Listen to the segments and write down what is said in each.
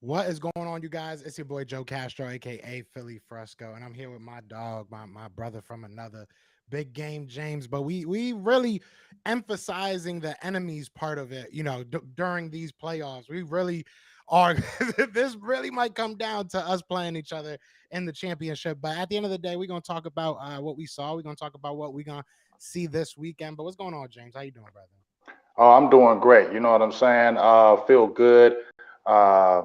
What is going on, you guys? It's your boy Joe Castro, aka Philly Fresco, and I'm here with my dog, my brother from another, Big Game James. But we really emphasizing the enemies part of it. During these playoffs, we really are. This really might come down to us playing each other in the championship. But at the end of the day, we're gonna talk about what we saw. We're gonna talk about what we're gonna see this weekend. But what's going on, James? How you doing, brother? Oh, I'm doing great. You know what I'm saying? Feel good. Uh,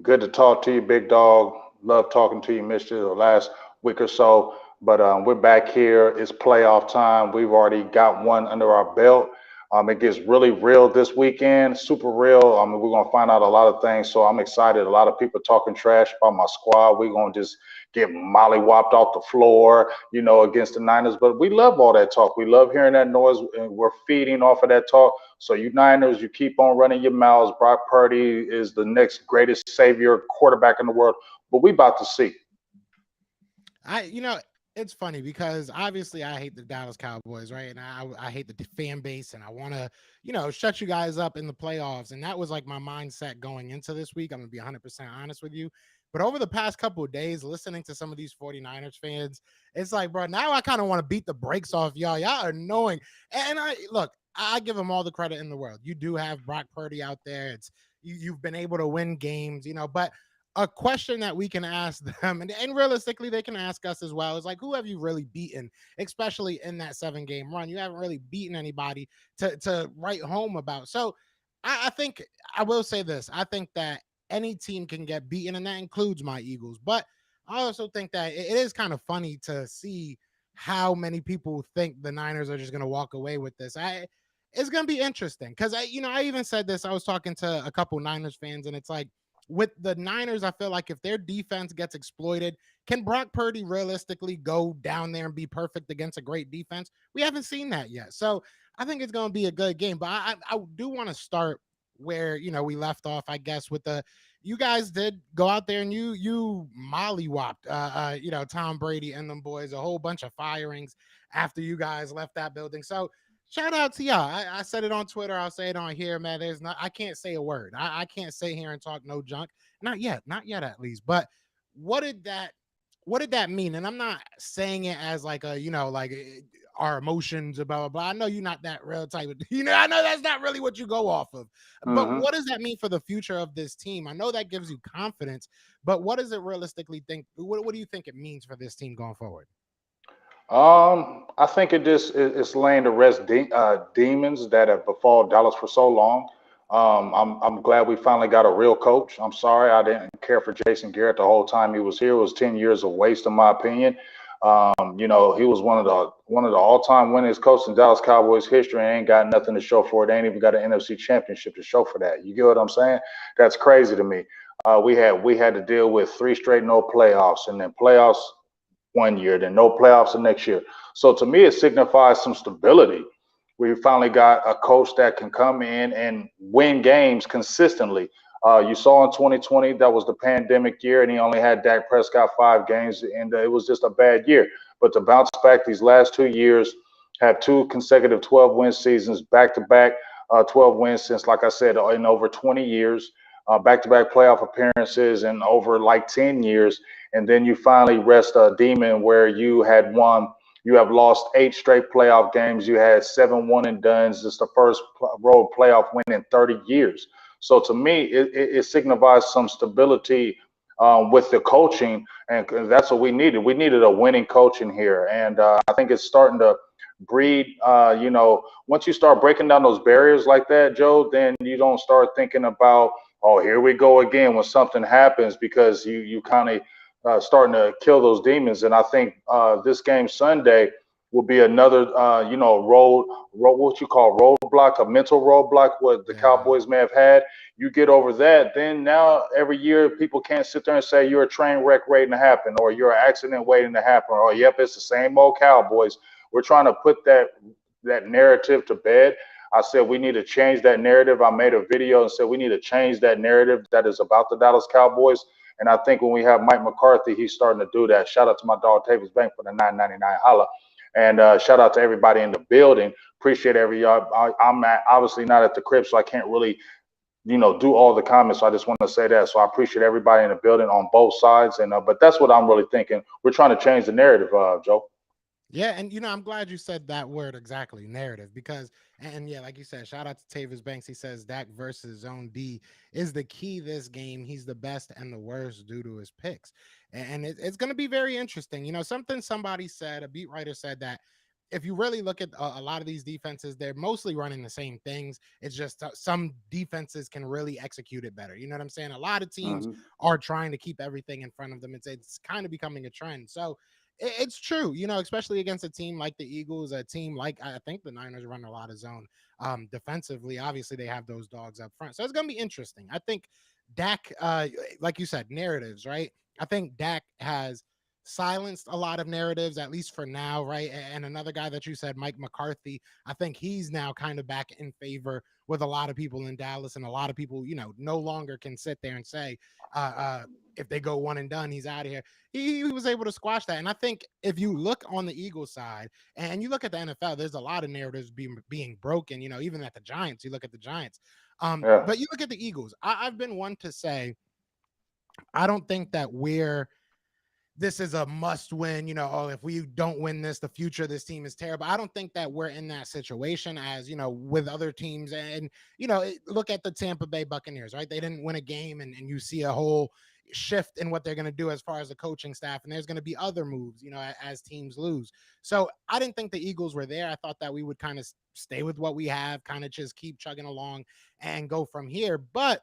Good to talk to you, big dog. Love talking to you. Missed you the last week or so, but we're back here. It's playoff time. We've already got one under our belt. It gets really real this weekend, super real. I mean, we're gonna find out a lot of things. So I'm excited. A lot of people talking trash about my squad. We're gonna just get mollywopped off the floor, against the Niners. But we love all that talk. We love hearing that noise, and we're feeding off of that talk. So you Niners, you keep on running your mouths. Brock Purdy is the next greatest savior quarterback in the world. But we about to see. It's funny because obviously I hate the Dallas Cowboys, right? And I hate the fan base, and I want to, shut you guys up in the playoffs. And that was like my mindset going into this week. I'm going to be 100% honest with you. But over the past couple of days, listening to some of these 49ers fans, it's like, bro, now I kind of want to beat the brakes off y'all. Y'all are annoying. And I give them all the credit in the world. You do have Brock Purdy out there. You've been able to win games, but a question that we can ask them, and realistically they can ask us as well, is like, who have you really beaten, especially in that 7-game run? You haven't really beaten anybody to write home about. So I think I will say this. I think that any team can get beaten, and that includes my Eagles. But I also think that it is kind of funny to see how many people think the Niners are just going to walk away with this. It's going to be interesting because I even said this. I was talking to a couple Niners fans, and it's like, with the Niners, I feel like if their defense gets exploited, can Brock Purdy realistically go down there and be perfect against a great defense? We haven't seen that yet. So I think it's going to be a good game. But I do want to start where, we left off, I guess, with you guys did go out there and you mollywopped, Tom Brady and them boys, a whole bunch of firings after you guys left that building. So shout out to y'all. I said it on Twitter. I'll say it on here, man. I can't say a word. I can't sit here and talk no junk. Not yet at least. But what did that what did that mean? And I'm not saying it as like a, our emotions, blah, blah, blah. I know you're not that real type of, I know that's not really what you go off of. But Hmm. what does that mean for the future of this team? I know that gives you confidence, but what does it realistically think? What do you think it means for this team going forward? I think it's laying to rest demons that have befall Dallas for so long. I'm glad we finally got a real coach. I'm sorry I didn't care for Jason Garrett the whole time he was here. It was 10 years of waste, in my opinion. He was one of the all-time winningest coaches in Dallas Cowboys history, and ain't got nothing to show for it. They ain't even got an NFC Championship to show for that. You get what I'm saying? That's crazy to me. We had to deal with three straight no playoffs, and then playoffs one year, then no playoffs the next year. So to me, it signifies some stability. We finally got a coach that can come in and win games consistently. You saw in 2020 that was the pandemic year, and he only had Dak Prescott 5 games, and it was just a bad year. But to bounce back these last 2 years, have two consecutive 12-win seasons, back-to-back 12 wins since, like I said, in over 20 years, back-to-back playoff appearances in over like 10 years, and then you finally rest a demon where you have lost 8 straight playoff games. You had 7 and dones. It's the first road playoff win in 30 years. So to me, it signifies some stability with the coaching, and that's what we needed. We needed a winning coach in here, and I think it's starting to breed. Once you start breaking down those barriers like that, Joe, then you don't start thinking about, oh, here we go again when something happens, because you kind of starting to kill those demons. And I think this game Sunday will be another, what you call roadblock, a mental roadblock, what the Yeah. Cowboys may have had. You get over that, then now every year people can't sit there and say you're a train wreck waiting to happen, or you're an accident waiting to happen, or yep, it's the same old Cowboys. We're trying to put that narrative to bed. I said we need to change that narrative. I made a video and said we need to change that narrative that is about the Dallas Cowboys. And I think when we have Mike McCarthy, he's starting to do that. Shout out to my dog Tavis Bank for the 9.99 holla, and shout out to everybody in the building. Appreciate every y'all. I'm obviously not at the crib, so I can't really do all the comments. So I just want to say that. So I appreciate everybody in the building on both sides. And but that's what I'm really thinking. We're trying to change the narrative, Joe. Yeah, and I'm glad you said that word exactly, narrative, because and yeah, like you said, shout out to Tavis Banks. He says Dak versus Zone D is the key this game. He's the best and the worst due to his picks, and it's going to be very interesting. Something somebody said, a beat writer said that if you really look at a lot of these defenses, they're mostly running the same things. It's just some defenses can really execute it better. You know what I'm saying? A lot of teams Hmm. are trying to keep everything in front of them. It's kind of becoming a trend. So it's true, especially against a team like the Eagles, a team like I think the Niners run a lot of zone defensively. Obviously, they have those dogs up front, so it's gonna be interesting. I think Dak, like you said, narratives, right? I think Dak has silenced a lot of narratives, at least for now, right? And another guy that you said, Mike McCarthy, I think he's now kind of back in favor with a lot of people in Dallas, and a lot of people, no longer can sit there and say, if they go one and done, he's out of here. He was able to squash that. And I think if you look on the Eagles side and you look at the NFL, there's a lot of narratives being broken, even at the Giants. You look at the Giants. Yeah. But you look at the Eagles. I've been one to say, I don't think that this is a must win, oh, if we don't win this, the future of this team is terrible. I don't think that we're in that situation as, with other teams. And, look at the Tampa Bay Buccaneers, right? They didn't win a game, and you see a whole shift in what they're going to do as far as the coaching staff. And there's going to be other moves, as teams lose. So I didn't think the Eagles were there. I thought that we would kind of stay with what we have, kind of just keep chugging along and go from here. But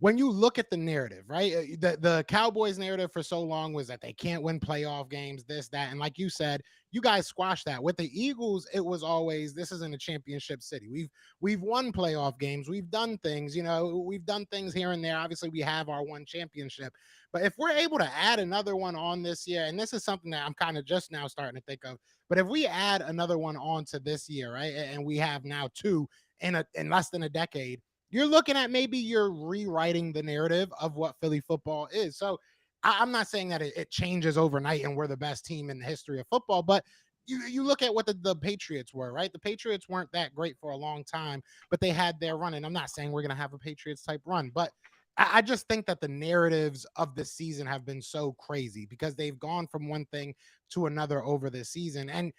when you look at the narrative, right? The Cowboys narrative for so long was that they can't win playoff games, this, that. And like you said, you guys squashed that. With the Eagles, it was always, this isn't a championship city. We've won playoff games. We've done things, we've done things here and there. Obviously, we have our one championship. But if we're able to add another one on this year, and this is something that I'm kind of just now starting to think of, but if we add another one on to this year, right? And we have now two in less than a decade, you're looking at maybe you're rewriting the narrative of what Philly football is. So I'm not saying that it changes overnight and we're the best team in the history of football, but you look at what the Patriots were, right? The Patriots weren't that great for a long time, but they had their run. And I'm not saying we're going to have a Patriots type run, but I just think that the narratives of this season have been so crazy because they've gone from one thing to another over this season. And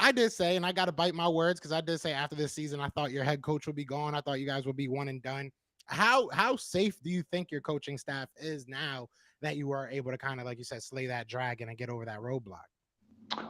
I did say, and I got to bite my words because I did say after this season, I thought your head coach would be gone. I thought you guys would be one and done. How safe do you think your coaching staff is now that you are able to kind of, like you said, slay that dragon and get over that roadblock?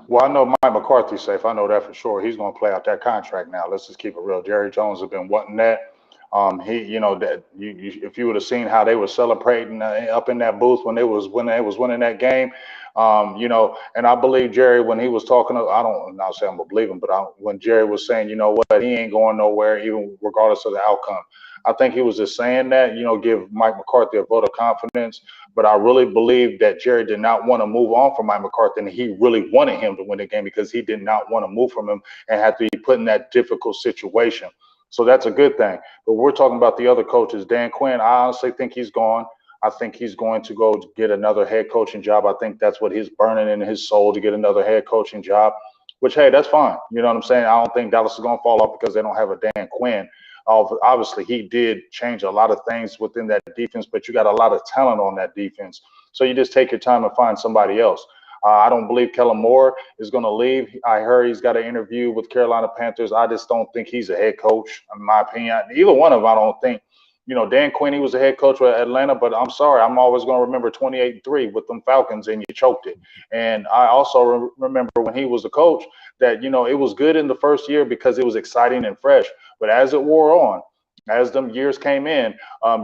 Well, I know Mike McCarthy's safe. I know that for sure. He's going to play out that contract now. Let's just keep it real. Jerry Jones has been wanting that. That if you would have seen how they were celebrating up in that booth when they was winning that game, and I believe Jerry when he was talking. I don't not say I'm gonna believe him, but when Jerry was saying, you know what, he ain't going nowhere, even regardless of the outcome. I think he was just saying that, give Mike McCarthy a vote of confidence. But I really believe that Jerry did not want to move on from Mike McCarthy, and he really wanted him to win the game because he did not want to move from him and have to be put in that difficult situation. So that's a good thing. But we're talking about the other coaches. Dan Quinn, I honestly think he's gone. I think he's going to go get another head coaching job. I think that's what he's burning in his soul to get another head coaching job, which, hey, that's fine. You know what I'm saying? I don't think Dallas is going to fall off because they don't have a Dan Quinn. Obviously, he did change a lot of things within that defense, but you got a lot of talent on that defense. So you just take your time and find somebody else. I don't believe Kellen Moore is going to leave. I heard he's got an interview with Carolina Panthers. I just don't think he's a head coach, in my opinion. Either one of them, I don't think. Dan Quinn, he was a head coach with Atlanta, but I'm sorry, I'm always going to remember 28-3 with them Falcons, and you choked it. And I also remember when he was the coach that, it was good in the first year because it was exciting and fresh. But as it wore on, as them years came in,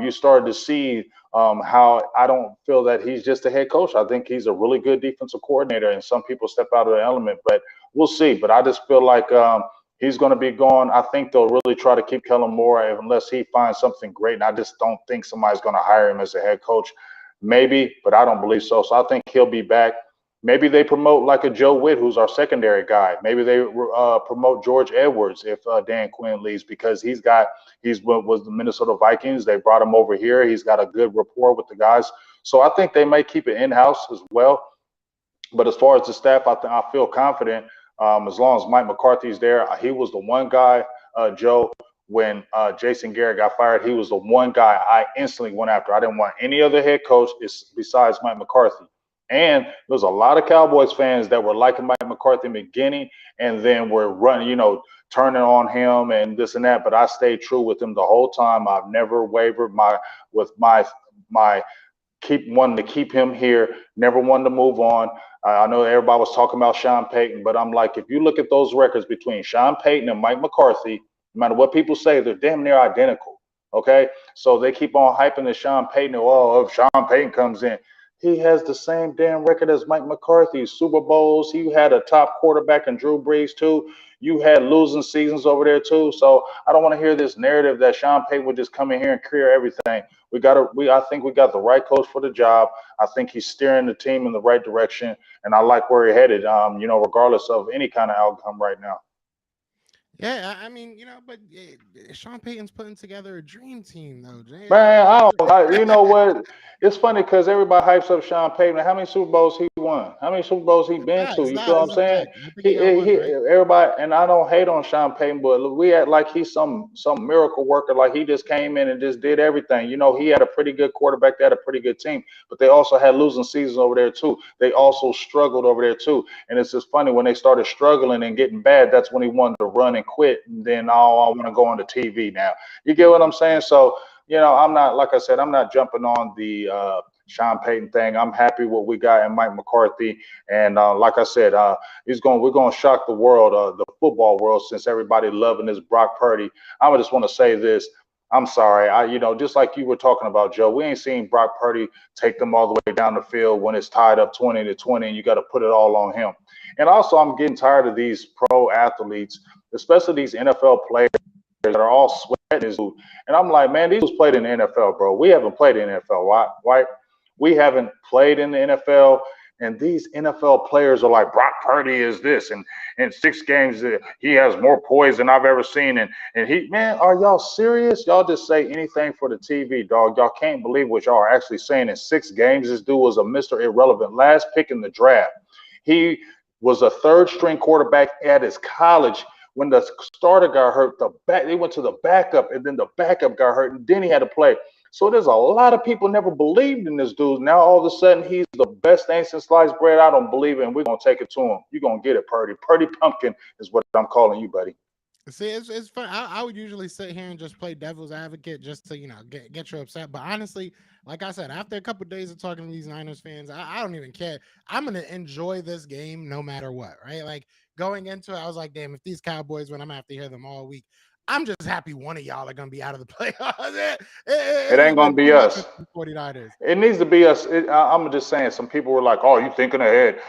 you started to see how I don't feel that he's just a head coach. I think he's a really good defensive coordinator, and some people step out of the element, but we'll see. But I just feel like he's going to be gone. I think they'll really try to keep Kellen Moore unless he finds something great, and I just don't think somebody's going to hire him as a head coach. Maybe, but I don't believe so. So I think he'll be back. Maybe they promote like a Joe Witt, who's our secondary guy. Maybe they promote George Edwards if Dan Quinn leaves because he's was the Minnesota Vikings. They brought him over here. He's got a good rapport with the guys. So I think they may keep it in-house as well. But as far as the staff, I feel confident as long as Mike McCarthy's there. He was the one guy, Joe, when Jason Garrett got fired, he was the one guy I instantly went after. I didn't want any other head coach besides Mike McCarthy. And there was a lot of Cowboys fans that were liking Mike McCarthy in the beginning and then were running, turning on him and this and that. But I stayed true with him the whole time. I've never wavered my keep wanting to keep him here, never wanted to move on. I know everybody was talking about Sean Payton, but I'm like, if you look at those records between Sean Payton and Mike McCarthy, no matter what people say, they're damn near identical. Okay, so they keep on hyping the Sean Payton. Oh, if Sean Payton comes in, he has the same damn record as Mike McCarthy. Super Bowls. He had a top quarterback in Drew Brees too. You had losing seasons over there too. So I don't want to hear this narrative that Sean Payton would just come in here and clear everything. I think we got the right coach for the job. I think he's steering the team in the right direction, and I like where he headed. Regardless of any kind of outcome right now. Yeah, I mean, but Sean Payton's putting together a dream team, though. Man, you know what? It's funny because everybody hypes up Sean Payton. How many Super Bowls he won? How many Super Bowls he been to? Facts, You feel nah, what I'm it's a saying? fact. I think he got one, right? Everybody, and I don't hate on Sean Payton, but we act like he's some miracle worker, like he just came in and just did everything. He had a pretty good quarterback, they had a pretty good team, but they also had losing seasons over there too. They also struggled over there too, and it's just funny when they started struggling and getting bad. That's when he wanted to run and quit, and then I want to go on the TV now. You get what I'm saying? So I'm not, like I said, I'm not jumping on the Sean Payton thing. I'm happy what we got in Mike McCarthy, and like I said, we're going to shock the world, the football world, since everybody loving this Brock Purdy. I just want to say this. I'm sorry. Just like you were talking about, Joe, we ain't seen Brock Purdy take them all the way down the field when it's tied up 20-20, and you got to put it all on him. And also, I'm getting tired of these pro athletes, especially these NFL players that are all sweating his dude. And I'm like, man, these dudes played in the NFL, bro. We haven't played in the NFL. Why? We haven't played in the NFL. And these NFL players are like, Brock Purdy is this. And in 6 games, he has more poise than I've ever seen. And man, are y'all serious? Y'all just say anything for the TV, dog. Y'all can't believe what y'all are actually saying. In 6 games, this dude was a Mr. Irrelevant. Last pick in the draft. He was a 3rd-string quarterback at his college. When the starter got hurt, they went to the backup, and then the backup got hurt, and then he had to play. So there's a lot of people never believed in this dude. Now all of a sudden he's the best thing since sliced bread. I don't believe it, and we're gonna take it to him. You're gonna get it, Purdy. Purdy Pumpkin is what I'm calling you, buddy. See, it's fun. I would usually sit here and just play devil's advocate just to get you upset. But honestly, like I said, after a couple of days of talking to these Niners fans, I don't even care. I'm gonna enjoy this game no matter what, right? Like going into it, I was like, damn, if these Cowboys win, I'm gonna have to hear them all week. I'm just happy one of y'all are gonna be out of the playoffs. It It has ain't gonna been be too much us. with the 49ers. It needs to be us. I'm just saying. Some people were like, "Oh, you thinking ahead?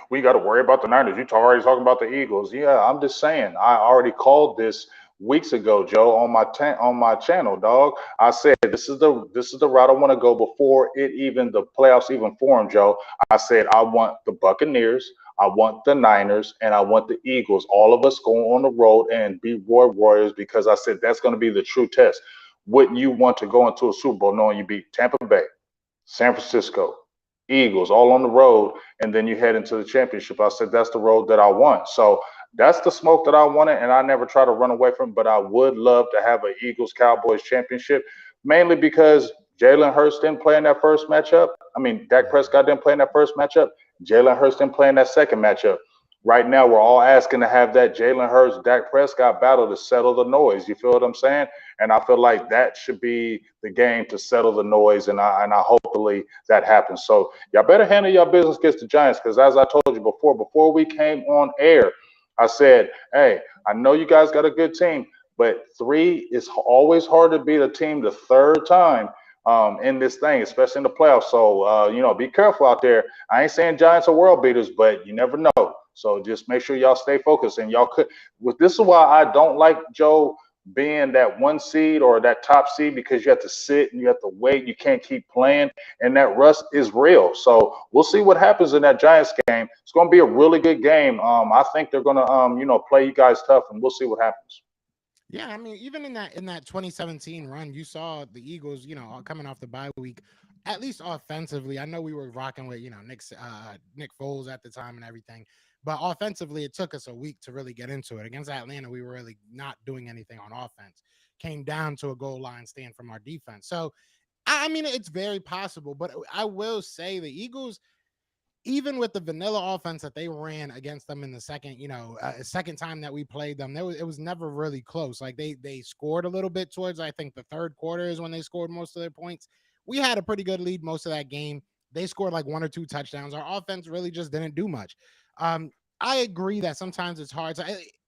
We got to worry about the Niners. You already talking about the Eagles." Yeah, I'm just saying. I already called this weeks ago, Joe, on my channel, dog. I said this is the route I want to go before the playoffs even form, Joe. I said I want the Buccaneers, I want the Niners, and I want the Eagles. All of us going on the road and be Warriors, because I said that's going to be the true test. Wouldn't you want to go into a Super Bowl knowing you beat Tampa Bay, San Francisco, Eagles, all on the road, and then you head into the championship? I said that's the road that I want. So that's the smoke that I wanted, and I never try to run away from it. But I would love to have an Eagles Cowboys championship, mainly because Jalen Hurts didn't play in that first matchup. I mean, Dak Yeah. Prescott didn't play in that first matchup. Jalen Hurts didn't play in that second matchup. Right now, we're all asking to have that Jalen Hurts Dak Prescott battle to settle the noise. You feel what I'm saying? And I feel like that should be the game to settle the noise, and I hopefully that happens. So y'all better handle your business against the Giants, because as I told you before we came on air, I said, hey, I know you guys got a good team, but 3 is always hard to beat a team the 3rd time in this thing, especially in the playoffs. So be careful out there. I ain't saying Giants are world beaters, but you never know. So just make sure y'all stay focused, and y'all could. This is why I don't like Joe being that 1 seed or that top seed, because you have to sit and you have to wait. You can't keep playing, and that rust is real. So we'll see what happens in that Giants game. It's going to be a really good game. I think they're going to play you guys tough, and we'll see what happens. Yeah, I mean, even in that 2017 run, you saw the Eagles, coming off the bye week, at least offensively. I know we were rocking with Nick Foles at the time and everything, But offensively, it took us a week to really get into it. Against Atlanta, we were really not doing anything on offense. Came down to a goal line stand from our defense. So, I mean, it's very possible. But I will say the Eagles, even with the vanilla offense that they ran against them in the second, second time that we played them, it was never really close. Like they scored a little bit towards, I think, the third quarter is when they scored most of their points. We had a pretty good lead most of that game. They scored like one or two touchdowns. Our offense really just didn't do much. I agree that sometimes it's hard.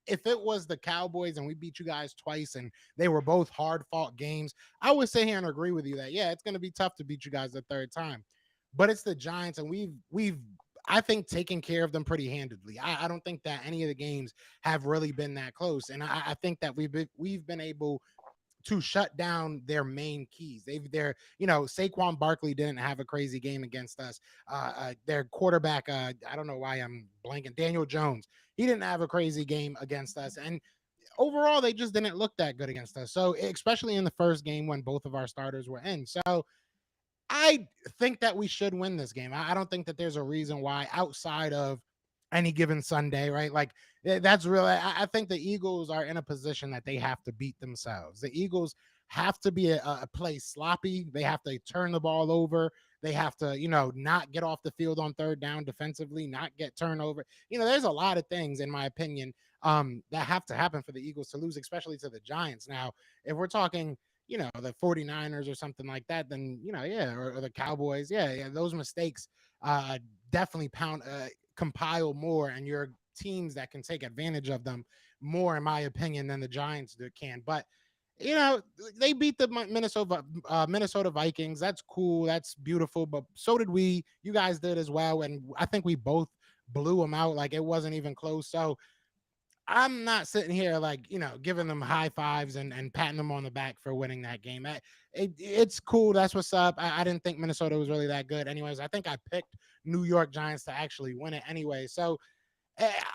If it was the Cowboys and we beat you guys twice and they were both hard fought games, I would sit here and agree with you that, yeah, it's going to be tough to beat you guys the third time. But it's the Giants, and we've I think taken care of them pretty handedly. I don't think that any of the games have really been that close, and I think that we've been able to shut down their main keys. Saquon Barkley didn't have a crazy game against us. Their quarterback, I don't know why I'm blanking, Daniel Jones, he didn't have a crazy game against us, and overall they just didn't look that good against us. So especially in the first game when both of our starters were in. So I think that we should win this game. I don't think that there's a reason why outside of any given Sunday, right? Like that's really, I think the Eagles are in a position that they have to beat themselves. The Eagles have to be a play sloppy. They have to turn the ball over. They have to, not get off the field on third down defensively, not get turnover. There's a lot of things, in my opinion, that have to happen for the Eagles to lose, especially to the Giants. Now, if we're talking, the 49ers or something like that, then, yeah, or the Cowboys. Yeah, those mistakes definitely compile more, and you're teams that can take advantage of them more, in my opinion, than the Giants can. But, they beat the Minnesota Vikings. That's cool. That's beautiful. But so did we. You guys did as well. And I think we both blew them out. Like it wasn't even close. So I'm not sitting here like, giving them high fives and patting them on the back for winning that game. It's cool. That's what's up. I didn't think Minnesota was really that good. Anyways, I think I picked New York Giants to actually win it anyway. So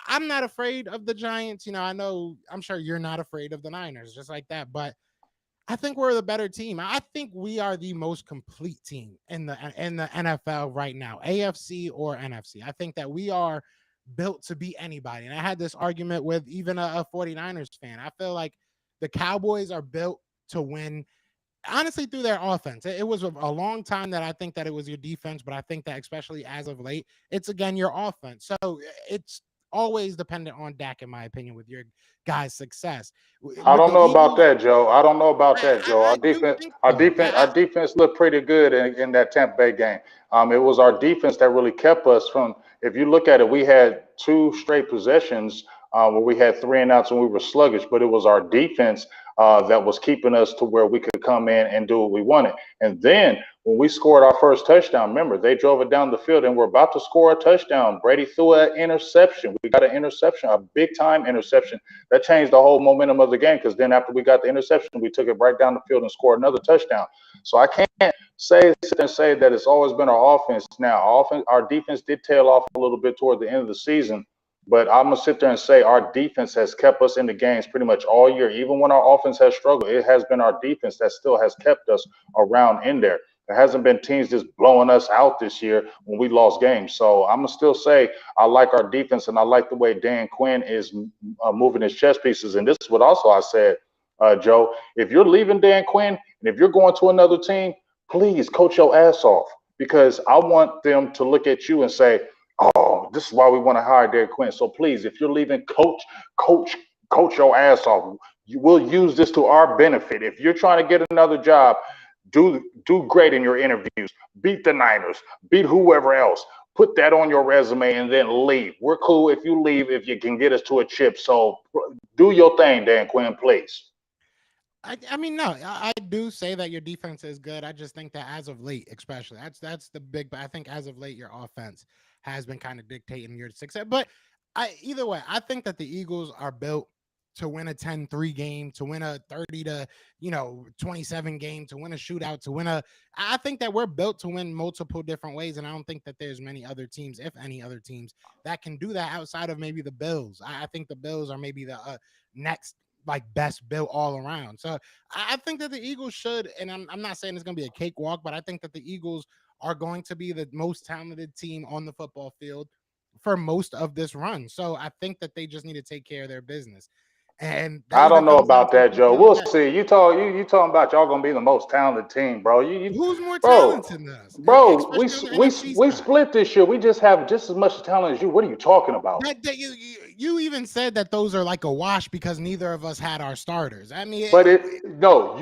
I'm not afraid of the Giants. I'm sure you're not afraid of the Niners, just like that. But I think we're the better team. I think we are the most complete team in the NFL right now, AFC or NFC. I think that we are built to beat anybody. And I had this argument with even a 49ers fan. I feel like the Cowboys are built to win, honestly, through their offense. It was a long time that I think that it was your defense, but I think that especially as of late, it's again your offense. So it's always dependent on Dak, in my opinion, with your guys' success. I With don't the know about Eagles, that, Joe. I don't know about I, that, Joe. I Our I do defense, think our so. defense, our defense looked pretty good in that Tampa Bay game. It was our defense that really kept us from. If you look at it, we had two straight possessions where we had three and outs and we were sluggish, but it was our defense that was keeping us to where we could come in and do what we wanted. And then when we scored our first touchdown, remember they drove it down the field and we're about to score a touchdown. Brady threw an interception. We got an interception, a big time interception that changed the whole momentum of the game because then after we got the interception, we took it right down the field and scored another touchdown. So I can't sit and say that it's always been our offense. Now, our defense did tail off a little bit toward the end of the season, but I'm gonna sit there and say our defense has kept us in the games pretty much all year. Even when our offense has struggled, it has been our defense that still has kept us around in there. There hasn't been teams just blowing us out this year when we lost games. So I'm gonna still say I like our defense and I like the way Dan Quinn is moving his chess pieces. And this is what also I said, Joe. If you're leaving Dan Quinn and if you're going to another team, please coach your ass off because I want them to look at you and say, "Oh, this is why we want to hire Dan Quinn." So please, if you're leaving, coach, coach your ass off. You will use this to our benefit. If you're trying to get another job, do great in your interviews. Beat the Niners. Beat whoever else. Put that on your resume and then leave. We're cool if you leave if you can get us to a chip. So do your thing, Dan Quinn, please. I mean, no, I do say that your defense is good. I just think that as of late, especially, that's the big. But I think as of late, your offense has been kind of dictating your success. But either way, I think that the Eagles are built to win a 10-3 game, to win a 30 to 27 game, to win a shootout, to win a. I think that we're built to win multiple different ways, and I don't think that there's many other teams, if any other teams, that can do that outside of maybe the Bills. I think the Bills are maybe the next like best built all around. So I think that the Eagles should, and I'm not saying it's going to be a cakewalk, but I think that the Eagles are going to be the most talented team on the football field. for most of this run. So I think that they just need to take care of their business. And that I either don't know comes down about to a that, Joe. PPR or We'll that. see. You talking about y'all gonna be the most talented team, bro. Who's more Bro, talented than us, bro. especially on the NFC We side? split this year. We just have just as much talent as you. What are you talking about? That you even said that those are like a wash because neither of us had our starters. I mean, But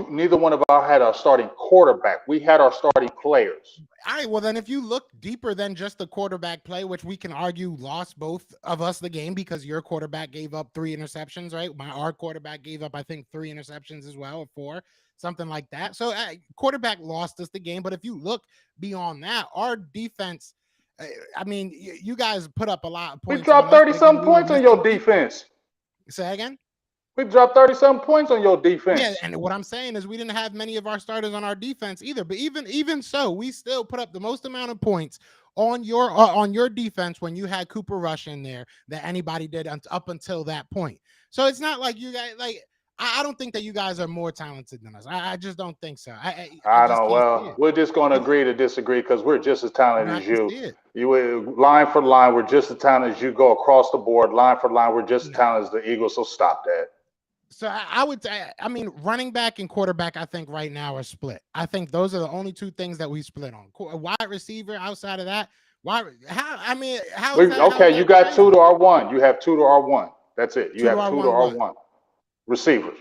neither one of us had our starting quarterback. We had our starting players. all right, well then if you look deeper than just the quarterback play, which we can argue lost both of us the game because your quarterback gave up 3 interceptions, right? Our quarterback gave up I think 3 interceptions as well, or 4, something like that. So quarterback lost us the game, but if you look beyond that, our defense, I mean, you guys put up a lot of We points on dropped us, 30 but again, something we were points on your missing people. defense. Say again? We dropped 30 something points on your Yeah, defense. and what I'm saying is we didn't have many of our starters on our defense either. But even so, we still put up the most amount of points on your defense when you had Cooper Rush in there that anybody did up until that point. So it's not like you guys like. I don't think that you guys are more talented than us. I just don't think so. I I just don't. can't see Well, it. we're just going to Well, agree to disagree because we're just as talented I as can you. see it. You line for line, we're just as talented as you. Go across the board, line for line, we're just as No. talented as the Eagles. So stop that. So I would say, I mean, running back and quarterback, I think right now are split. I think those are the only 2 things that we split on. A wide receiver outside of that, why? How? I mean, how is that? How is Okay, you that got 2 crazy? to our 1. You have 2 to our 1. That's it. You 2 to have our 2 to 1 our what? 1 receivers.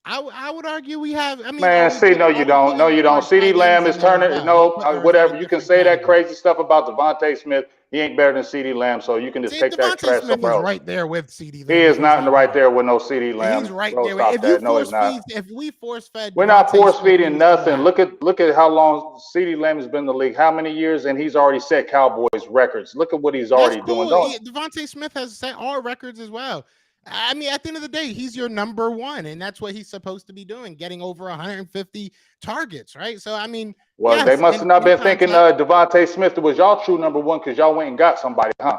I would argue we have. I mean, Man, see, no, are you we don't. No, putting you don't. our CeeDee tight ends Lamb is in there as turning. well? No, Or is that a whatever. You can different say that category? crazy stuff about Devontae Smith. He ain't better than CeeDee Lamb, so you can just See, take that Devontae trash Smith is somewhere else. right there with CD He Lamb if is he's not in the not right better. there with no CeeDee He's Lamb. right Bro, there. stop If you that. No, he's force not. feed, if we force fed We're not Devontae force Smith, we feeding would see nothing. that. Look at how long CeeDee Lamb has been in the league. How many years, and he's already set Cowboys records. Look at what he's That's already doing. cool. Don't. Devontae Smith has set all records as well. I mean, at the end of the day, he's your number 1, and that's what he's supposed to be doing, getting over 150 targets, right? So, I mean, Well, they yes, must in, have not in been thinking context, Devontae Smith was y'all true number 1 because y'all went and got somebody, huh?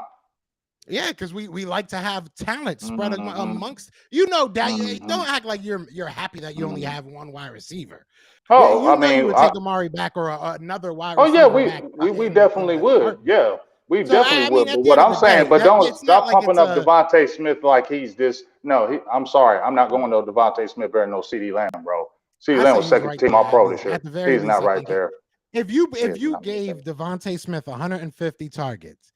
yeah, because we like to have talent spread Mm-hmm. amongst. You know that. Mm-hmm. Don't act like you're happy that you only Mm-hmm. have 1 wide receiver. Oh, You I know you mean, would take Amari back or another wide oh yeah, receiver back we in definitely a would. heartbeat. Yeah, we So, definitely I mean, would. at But the what end of I'm the saying, day, but that don't it's not stop like pumping it's up a. Devontae Smith like he's this. No, I'm sorry, I'm not going to Devontae Smith better than no CeeDee Lamb, bro. CeeDee I Lamb say was he's second right team there All at Pro this least. year. At the very He's least, not I right think there. if He you is not right gave there. Devontae Smith 150 targets,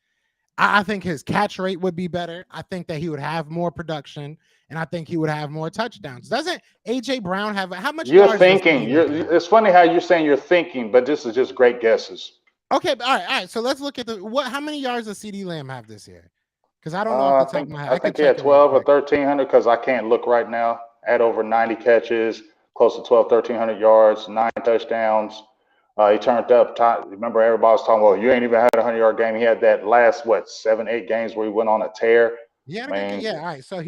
I think his catch rate would be better. I think that he would have more production, and I think he would have more touchdowns. Doesn't AJ Brown have how much You're yards does thinking. CD Lamb have? It's funny how you're saying you're thinking, but this is just great guesses. Okay, all right. So let's look at how many yards does CD Lamb have this year? Because I don't know off the top of my head. I I could think he check had it real 12 or quick. 1300 because I can't look right now. Had over 90 catches, close to 12, 1300 yards, 9 touchdowns. He turned up. Remember, everybody was talking, well, you ain't even had a 100-yard game. He had that last, 7, 8 games where he went on a tear. He had a good, Man, yeah. All right, so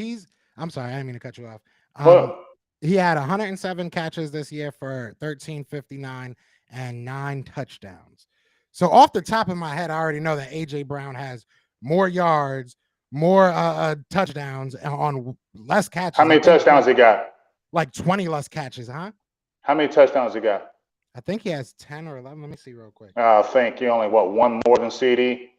I'm sorry, I didn't mean to cut you off. well, He had 107 catches this year for 1359 and 9 touchdowns. So off the top of my head, I already know that AJ Brown has more yards, more touchdowns on less how catches. I many think touchdowns he got? like 20 less catches, huh? How many touchdowns he got? I think he has 10 or 11. Let me see real quick. I think he only, one more than CD?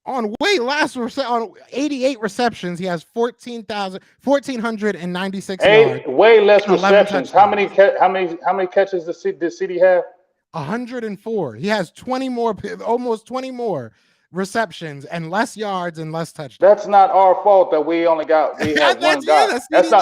On on 88 receptions, he has 1,496 yards Way less and 11 receptions. touchdowns. How many catches did CD have? 104. He has 20 more, almost 20 more receptions and less yards and less touchdowns. That's not our fault that we had one guy. That's CeeDee Lamb's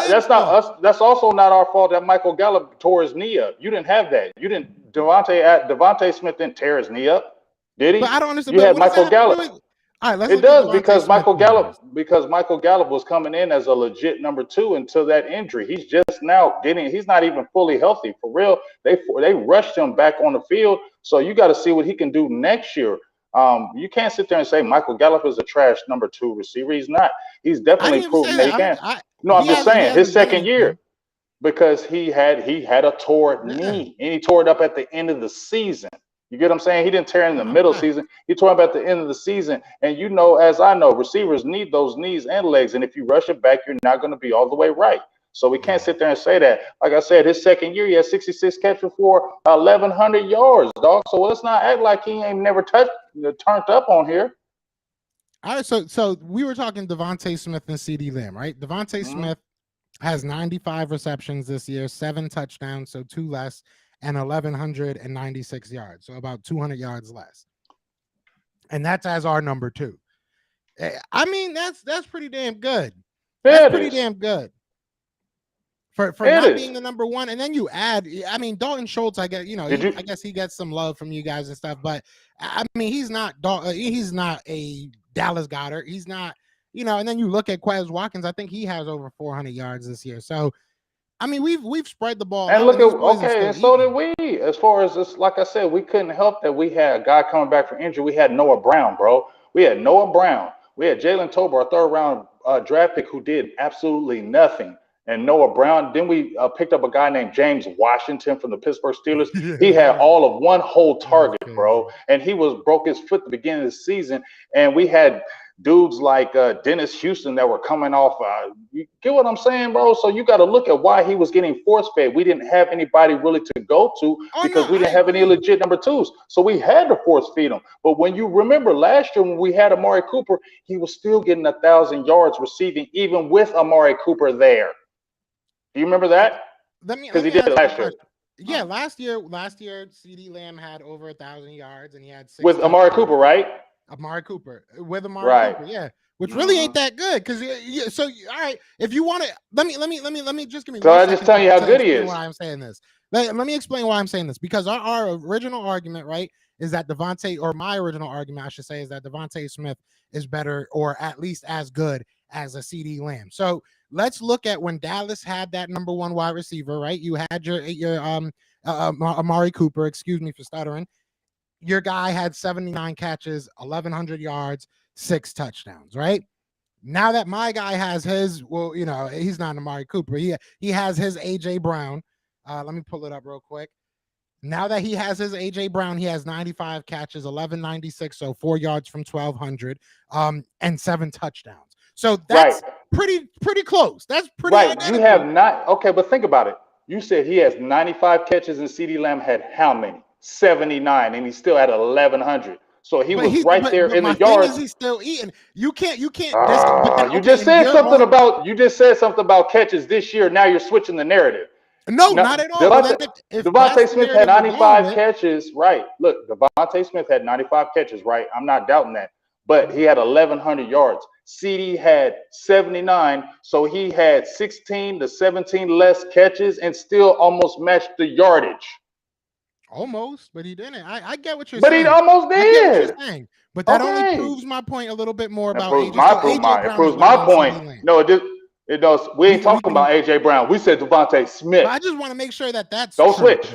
That's not fault. us. That's also not our fault that Michael Gallup tore his knee up. You didn't have that. You didn't. Devontae Smith didn't tear his knee up, did But he? I don't understand. You But had what does that Michael have to do Gallup. with? All right, let's It look at does Devontae Smith numbers. Because Michael Gallup was coming in as a legit number 2 until that injury. He's just now getting. He's not even fully healthy for real. They rushed him back on the field. So you got to see what he can do next year. You can't sit there and say Michael Gallup is a trash number 2 receiver. He's not. He's I definitely didn't even proven say that he that. can. No, I'm just He saying his hasn't done second year anything. because he had a tore Yeah. knee and he tore it up at the end of the season. You get what I'm saying? He didn't tear it in the middle Okay. season. He tore up at the end of the season. And you know, as I know, receivers need those knees and legs. And if you rush it back, you're not going to be all the way right. So we can't sit there and say that. Like I said, his second year, he had 66 catches for 1,100 yards, dog. So let's not act like he ain't never turned up on here. All right, so we were talking Devontae Smith and CeeDee Lamb, right? Devontae Smith has 95 receptions this year, 7 touchdowns, so 2 less, and 1,196 yards, so about 200 yards less. And that's as our number 2. I mean, that's pretty damn good. That's pretty damn good. For not being the number 1, and then you add, I mean, Dalton Schultz, I guess, I guess he gets some love from you guys and stuff, but I mean, he's not a Dallas Goedert. He's not, and then you look at Quez Watkins, I think he has over 400 yards this year. So, I mean, we've spread the ball. And look and so did we. As far as this, like I said, we couldn't help that we had a guy coming back from injury. We had Noah Brown, bro. We had Noah Brown. We had Jalen Tober, our 3rd round draft pick, who did absolutely nothing. And Noah Brown. Then we picked up a guy named James Washington from the Pittsburgh Steelers. He had all of 1 whole target, bro. And he broke his foot at the beginning of the season. And we had dudes like Dennis Houston that were coming off. You get what I'm saying, bro? So you got to look at why he was getting force fed. We didn't have anybody really to go to because we didn't have any legit number 2s. So we had to force feed him. But when you remember last year when we had Amari Cooper, he was still getting 1,000 yards receiving, even with Amari Cooper there. Do you remember that? Because he did it last year. Yeah, last year, CeeDee Lamb had over 1,000 yards, and he had 6 with Amari Cooper, right? Amari Cooper, Cooper, yeah, which really ain't that good. Because so all right, if you want to, let me just give me. So I just tell you how good he is. Why I'm saying this? Let me explain why I'm saying this. Because our original argument, right, is that my original argument, I should say, is that Devontae Smith is better or at least as good as a CeeDee Lamb. So let's look at when Dallas had that number 1 wide receiver, right? You had your Amari Cooper, excuse me for stuttering. Your guy had 79 catches, 1,100 yards, 6 touchdowns, right? Now that my guy has his, he's not Amari Cooper. He has his A.J. Brown. Let me pull it up real quick. Now that he has his A.J. Brown, he has 95 catches, 1,196, so 4 yards from 1,200, and 7 touchdowns. So that's pretty close. That's pretty identical. You have not. Okay, but think about it. You said he has 95 catches and CeeDee Lamb had how many? 79, and he still had 1,100. So he was right there in the yards. He's still eating. You can't. You just said something about catches this year. Now you're switching the narrative. No, not at all. Devontae Smith had 95 catches, right? Look, Devontae Smith had 95 catches, right? I'm not doubting that. But he had 1,100 yards. CeeDee had 79, so he had 16 to 17 less catches and still almost matched the yardage. Almost, but he didn't. I get what you're saying. But he almost did. I get what you're saying. But that only proves my point a little bit more about AJ. It proves my point. No, it does. We ain't talking about AJ Brown. We said Devontae Smith. I just want to make sure that's don't true. Switch.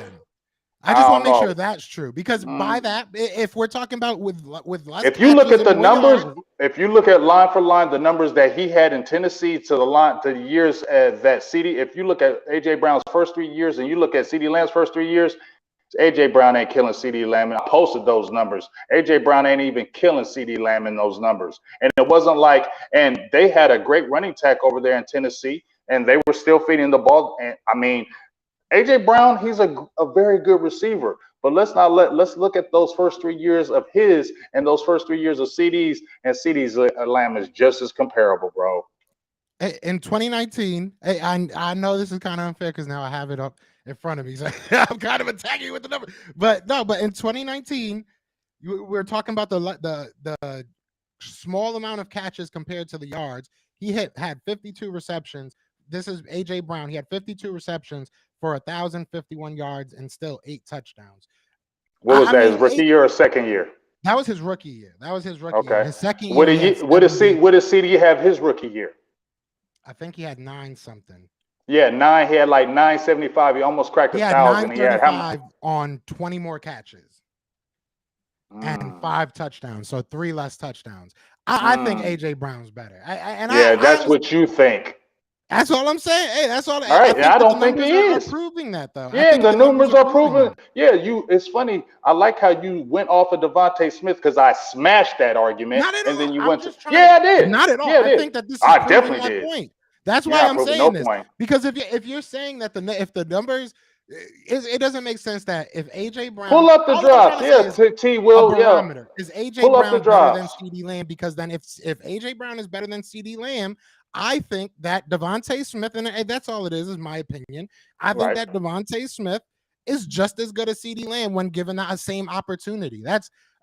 I just want to make sure that's true because by that, if we're talking about with less, if you look at the numbers, if you look at line for line, the numbers that he had in Tennessee to the years that CeeDee, if you look at AJ Brown's first 3 years and you look at CeeDee Lamb's first 3 years, AJ Brown ain't killing CeeDee Lamb. And I posted those numbers. AJ Brown ain't even killing CeeDee Lamb in those numbers. And it wasn't like, and they had a great running tack over there in Tennessee, and they were still feeding the ball. And I mean, AJ Brown, he's a very good receiver. But let's look at those first 3 years of his and those first 3 years of CeeDee's, and CeeDee's Lamb is just as comparable, bro. In 2019, I know this is kind of unfair because now I have it up in front of me. So I'm kind of attacking you with the number. But in 2019, we're talking about the small amount of catches compared to the yards. He had 52 receptions. This is AJ Brown. He had 52 receptions for 1,051 yards and still 8 touchdowns. What was that? His rookie year or second year? That was his rookie year. Okay. His second year. What does CeeDee have his rookie year? I think he had 9 something. Yeah, 9. He had like 975. He almost cracked 1,000. He had 935 on 20 more catches and 5 touchdowns. So 3 less touchdowns. I think AJ Brown's better. That's what you think. That's all I'm saying. Hey, that's all. All right, I don't think he is proving that though. Yeah, the numbers are proving. Yeah, it's funny. I like how you went off of Devontae Smith because I smashed that argument, not at all. Then you went to. Yeah, I did. Not at all. Yeah, I think that this is I definitely my did. Point. That's why I'm saying this point. because if you're saying that if the numbers, It doesn't make sense that if AJ Pull Brown, up the all I'm trying drops. to say Yeah, is T a will. Yeah, barometer. Is AJ pull up the Brown better than drops. CeeDee Lamb? Because then if AJ Brown is better than CeeDee Lamb, I think that Devontae Smith, and that's all it is my opinion. I think Right. that Devontae Smith is just as good as CeeDee Lamb when given that same opportunity.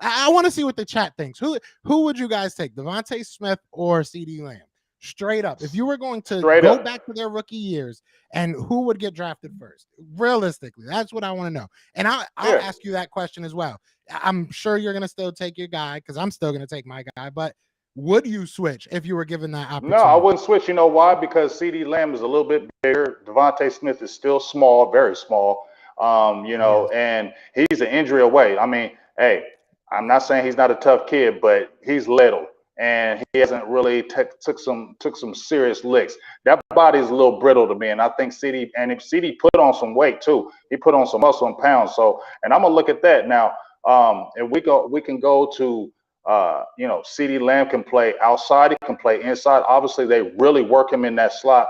I want to see what the chat thinks. Who would you guys take, Devontae Smith or CeeDee Lamb? Straight up, if you were going to Straight go up. back to their rookie years, and who would get drafted first? Realistically, that's what I want to know. And I'll Yeah. ask you that question as well. I'm sure you're going to still take your guy because I'm still going to take my guy. But would you switch if you were given that No, I opportunity? wouldn't switch. You know why? Because CeeDee Lamb is a little bit bigger. Devontae Smith is still small, very small. Yes. And he's an injury away. I mean, hey, I'm not saying he's not a tough kid, but he's little and he hasn't really took some serious licks. That body's a little brittle to me, and I think CD and if CD put on some weight too. He put on some muscle and pounds. So, and I'm gonna look at that now. And we can go to CeeDee Lamb can play outside, he can play inside. Obviously, they really work him in that slot.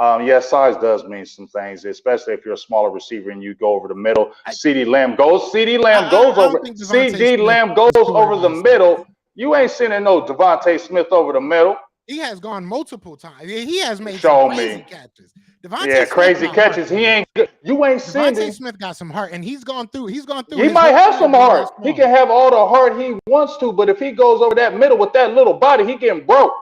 Yes, size does mean some things, especially if you're a smaller receiver and you go over the middle. CeeDee Lamb goes I don't over. think Devontae CeeDee Smith Lamb goes is too worried over the about his size. middle. You ain't sending no Devontae Smith over the middle. He has gone multiple times. He has made some Show crazy me. catches. Devontae Yeah, Smith crazy got heart, catches. He baby. ain't good. You ain't Devontae sending. Smith got some heart, and he's gone through He his might whole have career some being this heart. He small. can have all the heart he wants to, but if he goes over that middle with that little body, he getting broke.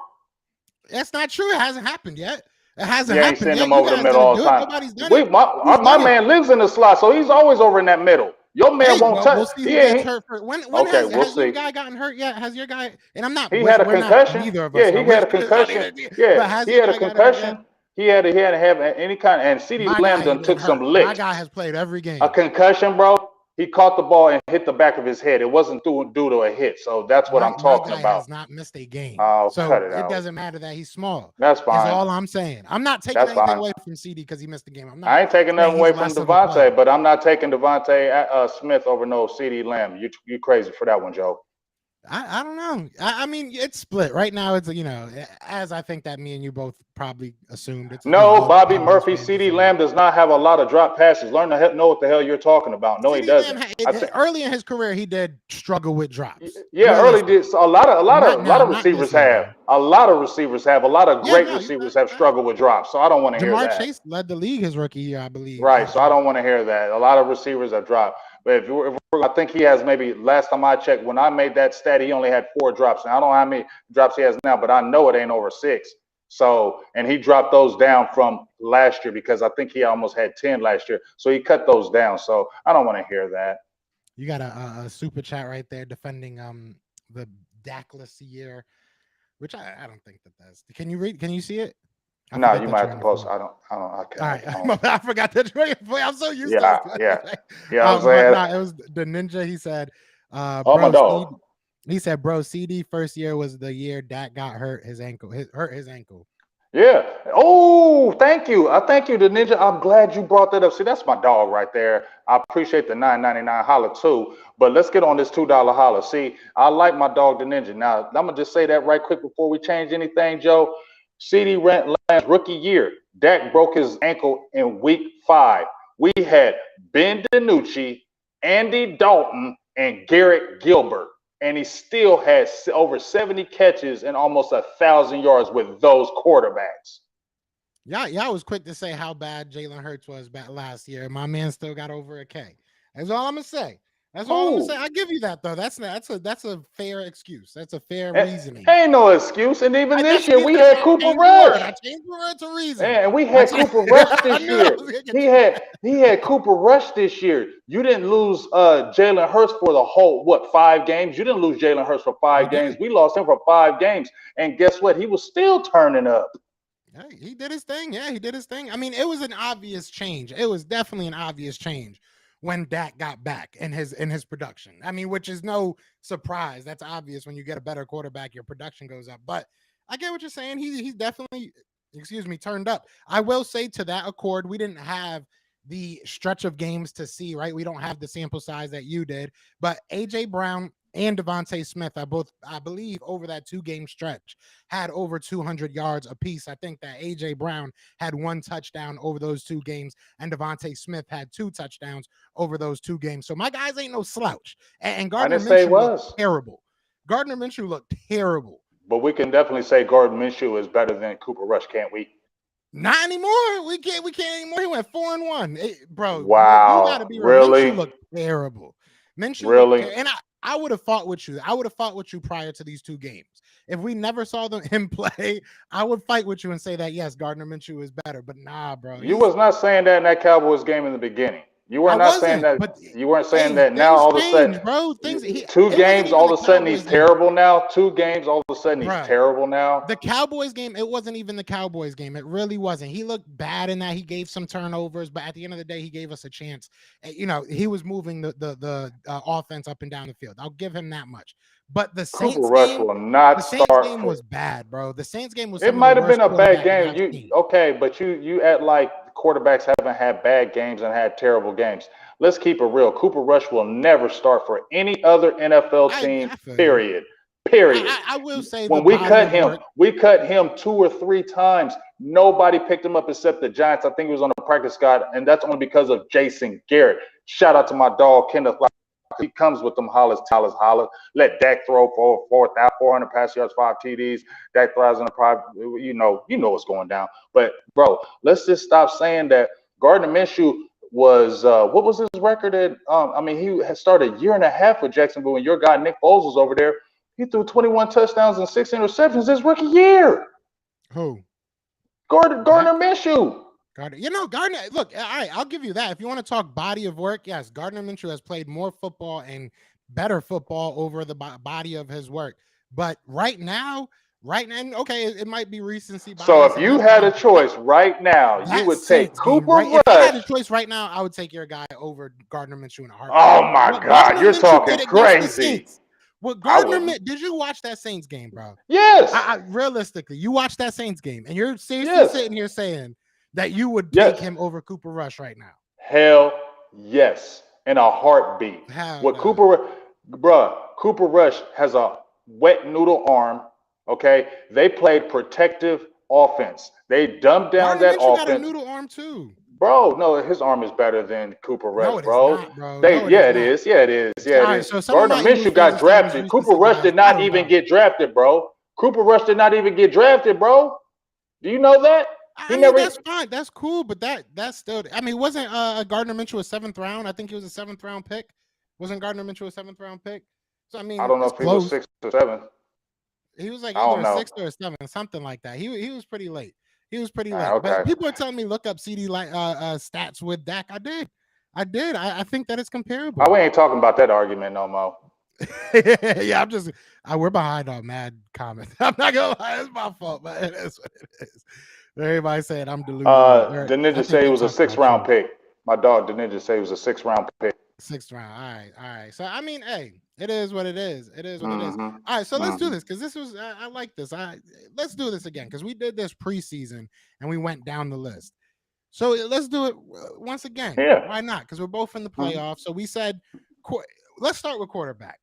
That's not true. It hasn't happened yet. It hasn't You ain't happened sending yet. him You over the guys middle didn't all the do it. time. Nobody's done it. My Who's done it? man lives in the slot, so he's always over in that middle. Your man Hey, won't well, touch. we'll see who gets hurt first. When Okay, we'll has your see. guy gotten hurt yet? Has your guy? And I'm not He wish. had a We're not. concussion. Neither of Yeah, us he are had a wishing this on concussion. either. Yeah, But has he your had a guy gotten hurt yet? concussion. He had to have any kind. And CeeDee My Lamb guy done ain't been took some hurt. My licks. guy has played every A game. concussion, bro. He caught the ball and hit the back of his head. It wasn't due to a hit. So that's what I'm My talking guy about. has not missed a game. Oh, cut So it it out. doesn't matter that he's small. That's Is fine. all I'm saying. I'm not taking That's anything fine. away from CD because he missed the game. I'm I not ain't taking saying nothing he's away from less of a player. Devontae, but I'm not taking Devontae Smith over no CeeDee Lamb. You crazy for that one, Joe. I don't know. I mean, it's split right now. It's as I think that me and you both probably assumed. It's No, both Bobby Cowboys Murphy, fans CeeDee assumed. Lamb does not have a lot of drop passes. Learn to know what the hell you're talking about. No, he CD Lamb doesn't. I think early in his career he did struggle with drops. yeah, early Realistic, did a lot not of now, not this receivers year have. though. A lot of receivers have. A lot of Yeah, great no, you're right. receivers You're have right. struggled with drops. So I don't want to hear Jamar that. Chase led the league his rookie year, I believe. Right. In So I drops. don't want to hear that. A lot of receivers have dropped. But I think he has maybe last time I checked, when I made that stat, he only had 4 drops. Now I don't know how many drops he has now, but I know it ain't over 6. So, and he dropped those down from last year because I think he almost had 10 last year. So he cut those down. So I don't want to hear that. You got a super chat right there defending the Dakless year, which I don't think that's. Can you read? Can you see it? I No, forgot you that might you're have on to your post. phone. I All right, don't. I forgot that you're on your phone. I'm so used to us Yeah, doing yeah. that. Yeah, I'm But saying. no, it was the ninja. He said, Oh, my bro, dog. he said, bro, CD first year was the year Dak got hurt his ankle, hurt his ankle. Yeah. Oh, thank you. I thank you, the ninja. I'm glad you brought that up. See, that's my dog right there. I appreciate the $9.99 holler too. But let's get on this $2 holler. See, I like my dog, the ninja. Now, I'm gonna just say that right quick before we change anything, Joe. CD Lamb's rookie year, Dak broke his ankle in week 5. We had Ben DiNucci, Andy Dalton, and Garrett Gilbert, and he still had over 70 catches and almost 1,000 yards with those quarterbacks. Yeah, I was quick to say how bad Jalen Hurts was back last year. My man still got over a K. That's all I'm gonna say. That's all I'm gonna say. Who? I give you that though. That's a fair excuse. That's a fair reasoning. Ain't no excuse. And even this That's year, we that's had why I Cooper changed the word. I Rush. changed the word to reason. And we I, had Cooper Rush I this knew that year. was gonna get He you. had Cooper Rush this year. You didn't lose Jalen Hurts for the whole 5 games. You didn't lose Jalen Hurts for We 5 games. did. We lost him for 5 games. And guess what? He was still turning up. Hey, he did his thing. Yeah, he did his thing. I mean, it was an obvious change. It was definitely an obvious change when Dak got back in his production. I mean, which is no surprise. That's obvious when you get a better quarterback, your production goes up. But I get what you're saying. He's definitely, excuse me, turned up. I will say to that accord, we didn't have the stretch of games to see, right? We don't have the sample size that you did. But AJ Brown and Devontae Smith, I believe, over that 2-game stretch, had over 200 yards apiece. I think that A.J. Brown had 1 touchdown over those 2 games, and Devontae Smith had 2 touchdowns over those 2 games. So my guys ain't no slouch. And I Gardner didn't say it Minshew looked was. terrible. Gardner Minshew looked terrible. But we can definitely say Gardner Minshew is better than Cooper Rush, can't we? Not anymore. We can't anymore. He went 4-1. Bro, Wow. you gotta be real. Really? Minshew looked terrible. Minshew Really? looked and I would have fought with you. I would have fought with you prior to these 2 games. If we never saw him play, I would fight with you and say that yes, Gardner Minshew is better. But nah, bro. You was not saying that in that Cowboys game in the beginning. You were not saying that. But you weren't saying that now all of a sudden, bro. 2 games, all of a sudden he's terrible now. 2 games, all of a sudden he's terrible now. The Cowboys game, it wasn't even the Cowboys game. It really wasn't. He looked bad in that. He gave some turnovers, but at the end of the day, he gave us a chance. You know, he was moving the offense up and down the field. I'll give him that much. But the Saints Cooper Rush game, will not the Saints start. game was bad, bro. The Saints game was. It might have been a bad game. But you act like quarterbacks haven't had bad games and had terrible games. Let's keep it real. Cooper Rush will never start for any other NFL team. Period. I will say when we cut him 2 or 3 times. Nobody picked him up except the Giants. I think he was on the practice squad, and that's only because of Jason Garrett. Shout out to my dog Kenneth. He comes with them hollers. Let Dak throw for 400 pass yards, 5 TDs. Dak throws in the private. You know what's going down. But bro, let's just stop saying that Gardner Minshew was what was his record at? He had started a year and a half with Jacksonville when your guy Nick Foles was over there. He threw 21 touchdowns and 6 interceptions his rookie year. Who? Gardner Minshew. Gardner, look, all right, I'll give you that. If you want to talk body of work, yes, Gardner Minshew has played more football and better football over the body of his work. But right now, okay, it might be recency bias. So if you had a choice right now, you would take Cooper Rush. If I had a choice right now, I would take your guy over Gardner Minshew in a heartbeat. Oh my God, you're talking crazy. Did you watch that Saints game, bro? Yes. Realistically, you watched that Saints game, and you're seriously sitting here saying that you would take him over Cooper Rush right now? Hell yes, in a heartbeat. Cooper Rush has a wet noodle arm. Okay, they played protective offense. They dumbed down that offense. Got a noodle arm too. Bro, no, his arm is better than Cooper Rush, no, bro. Not, bro. It is. So Gardner Minshew got drafted. Cooper Rush did not even get drafted, bro. Do you know that? That's fine. That's cool, but that's still. Wasn't Gardner Minshew a 7th round? I think he was a 7th round pick. Wasn't Gardner Minshew a 7th round pick? So I don't know if he was 6 or 7. He was like either a 6 or a 7, something like that. He was pretty late. Okay. But people are telling me look up ceedee stats with Dak. I did. I think that it's comparable. We ain't talking about that argument no more. Yeah, we're behind on mad comments. I'm not gonna lie, it's my fault, but it is what it is. Everybody said I'm delusional. The ninja say he was a 6th round pick. My dog, the ninja say he was a 6th round pick. 6th round. All right. So hey, it is what it is. It is what it is. All right, so let's do this because this was I like this. Let's do this again because we did this preseason and we went down the list. So let's do it once again. Yeah. Why not? Because we're both in the playoffs. So we said, let's start with quarterback.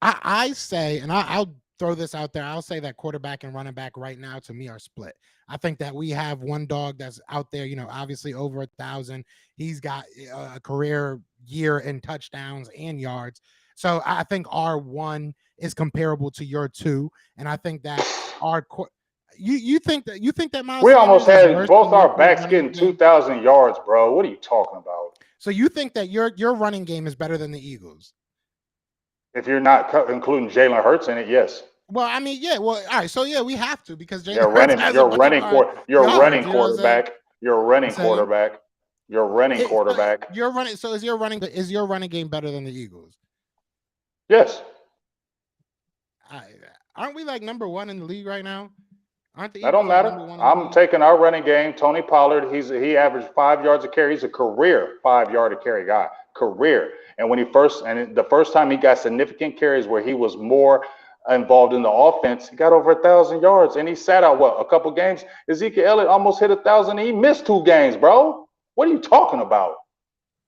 I say, and I'll throw this out there. I'll say that quarterback and running back right now to me are split. I think that we have one dog that's out there, obviously over 1,000. He's got a career year in touchdowns and yards. So I think our 1 is comparable to your 2, and I think that our you think that Miles we almost had both our backs getting 2,000 yards, bro. What are you talking about? So you think that your running game is better than the Eagles? If you're not including Jalen Hurts in it, yes. Well, yeah. Well, all right. So yeah, we have to because Jalen You're a running quarterback. So is your running game better than the Eagles? Yes. Aren't we like number 1 in the league right now? Aren't the Eagles? That don't matter. I'm taking our running game. Tony Pollard. He averaged 5 yards a carry. He's a career 5-yard a carry guy. Career. And when the first time he got significant carries where he was more involved in the offense, he got over 1,000 yards, and he sat out a couple games. Ezekiel Elliott almost hit 1,000. And he missed 2 games, bro. What are you talking about?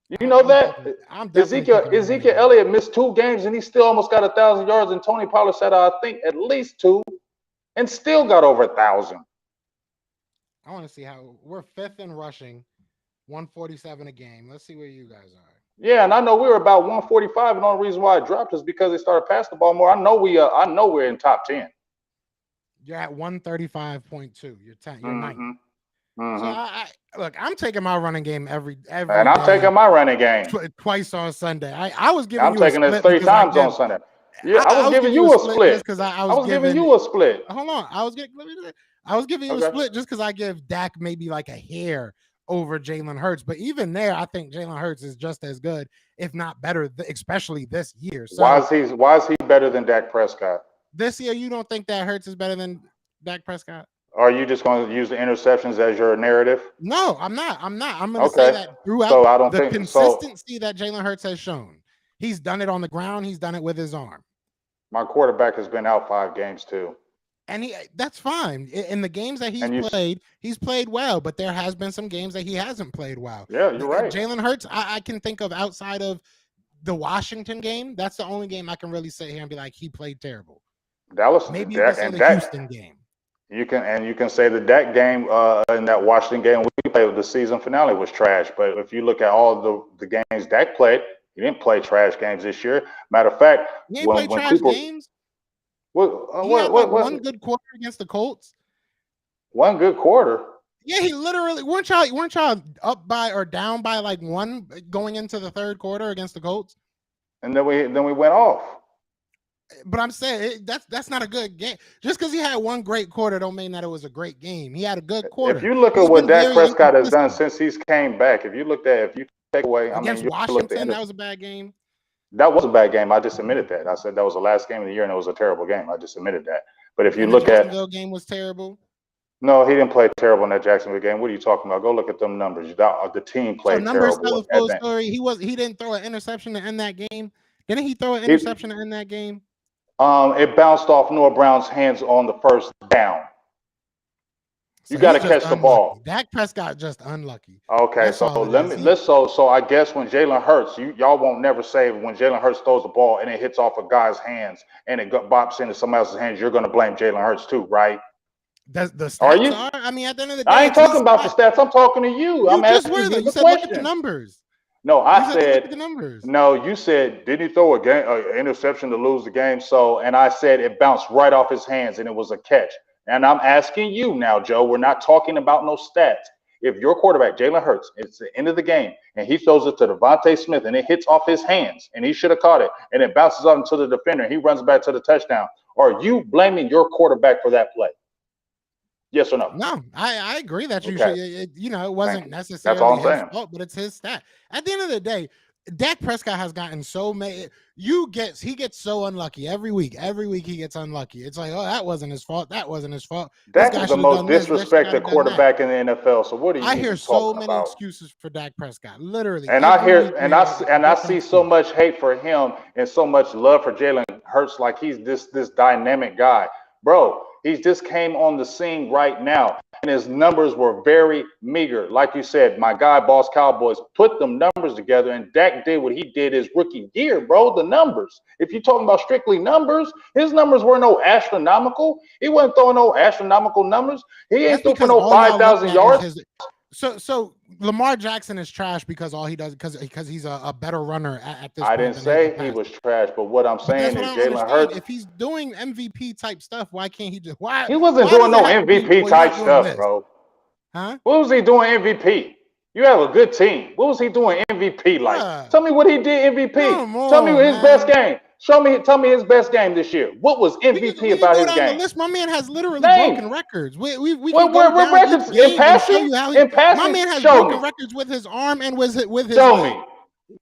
You know I'm that? definitely, I'm definitely taking my running Ezekiel game. Elliott missed 2 games and he still almost got 1,000 yards. And Tony Pollard said, I think at least 2, and still got over 1,000. I want to see how we're fifth in rushing, 147 a game. Let's see where you guys are. Yeah, and I know we were about 145, and the only reason why I dropped is because they started passing the ball more. I know we're in top 10. You're at 135.2. You're 10. You're ninth. Mm-hmm. So Mm-hmm. I look. I'm taking my running game every And I'm day, taking my running game. twice on Sunday. I was giving I'm you a taking it split 3 because I times on give. Sunday. Yeah, I was was giving giving you a split split. just because I I was giving giving. you a split. Hold on. I was giving you a Okay. split just because I give Dak maybe like a hair over Jalen Hurts. But even there, I think Jalen Hurts is just as good, if not better, especially this year. So Why is he better than Dak Prescott? this year, you don't think that Hurts is better than Dak Prescott? Are you just going to use the interceptions as your narrative? No, I'm not. I'm going to say Okay. that throughout So I don't the think so. consistency that Jalen Hurts has shown. He's done it on the ground. He's done it with his arm. My quarterback has been out 5 games too. And that's fine. In the games that he's played well, but there has been some games that he hasn't played well. Yeah, you're right. Jalen Hurts, I can think of outside of the Washington game. That's the only game I can really sit here and be like, he played terrible. Dallas, maybe you can say the Houston game. You can say the Dak game in that Washington game we played, the season finale was trash. But if you look at all the games Dak played, he didn't play trash games this year. Matter of fact, he ain't played trash games. He had one good quarter against the Colts. One good quarter. Yeah, he literally weren't y'all up by or down by like 1 going into the third quarter against the Colts, and then we went off. But I'm saying that's not a good game. Just because he had one great quarter don't mean that it was a great game. He had a good quarter. If you look at what Dak Prescott has done since he's came back, if you take away against Washington, that was a bad game. That was a bad game. I just admitted that. I said that was the last game of the year and it was a terrible game. I just admitted that. But if you look at the Jacksonville game was terrible. No, he didn't play terrible in that Jacksonville game. What are you talking about? Go look at them numbers. The team played terrible. So numbers tell the full story. He didn't throw an interception to end that game. Didn't he throw an interception to end that game? It bounced off Noah Brown's hands on the first down. You got to catch the ball. Dak Prescott just unlucky. Okay, so so I guess when Jalen Hurts, y'all won't never say when Jalen Hurts throws the ball and it hits off a guy's hands and it bops into somebody else's hands, you're going to blame Jalen Hurts too, right? The stats are you? I mean, at the end of the day, I ain't talking about the stats. I'm talking to you. I'm asking you the said, question. Look at the numbers. No, I said look at the numbers. No, you said didn't he throw an interception to lose the game? So, and I said it bounced right off his hands and it was a catch. And I'm asking you now, Joe. We're not talking about no stats. If your quarterback Jalen Hurts, it's the end of the game, and he throws it to Devontae Smith and it hits off his hands, and he should have caught it, and it bounces up into the defender, and he runs back to the touchdown. Are you blaming your quarterback for that play? Yes or no? No, I agree that you should. It wasn't necessarily his fault, but it's his stat. At the end of the day, Dak Prescott has gotten so many. He gets so unlucky every week. Every week he gets unlucky. It's like, oh, that wasn't his fault. That wasn't his fault. Dak is the most disrespected quarterback in the NFL. So what do you? I hear so many excuses for Dak Prescott, literally. And I see so much hate for him and so much love for Jalen Hurts, like he's this dynamic guy, bro. He just came on the scene right now, and his numbers were very meager. Like you said, my guy, Boss Cowboys, put them numbers together, and Dak did what he did his rookie year, bro. The numbers. If you're talking about strictly numbers, his numbers were no astronomical. He wasn't throwing no astronomical numbers. He ain't throwing no 5,000 yards. So Lamar Jackson is trash because all he does because he's a better runner at this point. I didn't say he was trash, but what I'm saying is Jalen Hurts. If he's doing MVP type stuff, why can't he just why? He wasn't doing no MVP type stuff, bro. Huh? What was he doing MVP? You have a good team. What was he doing MVP like? Tell me what he did MVP. Tell me his best game. Tell me his best game this year. What was MVP about his game? My man has literally broken records. We can go down records in passing. My man has broken records with his arm and with his. Show me.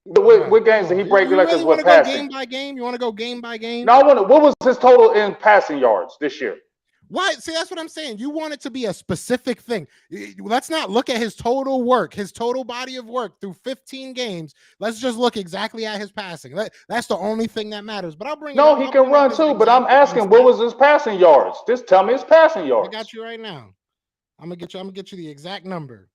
What games did he break records with passing? Game by game. You want to go game by game? No, what was his total in passing yards this year? Why? See, that's what I'm saying. You want it to be a specific thing. Let's not look at his total work, his total body of work through 15 games. Let's just look exactly at his passing. That's the only thing that matters. But I'll bring. No, he can run too. But I'm asking, what was his passing yards? Just tell me his passing yards. I got you right now. I'm gonna get you the exact number.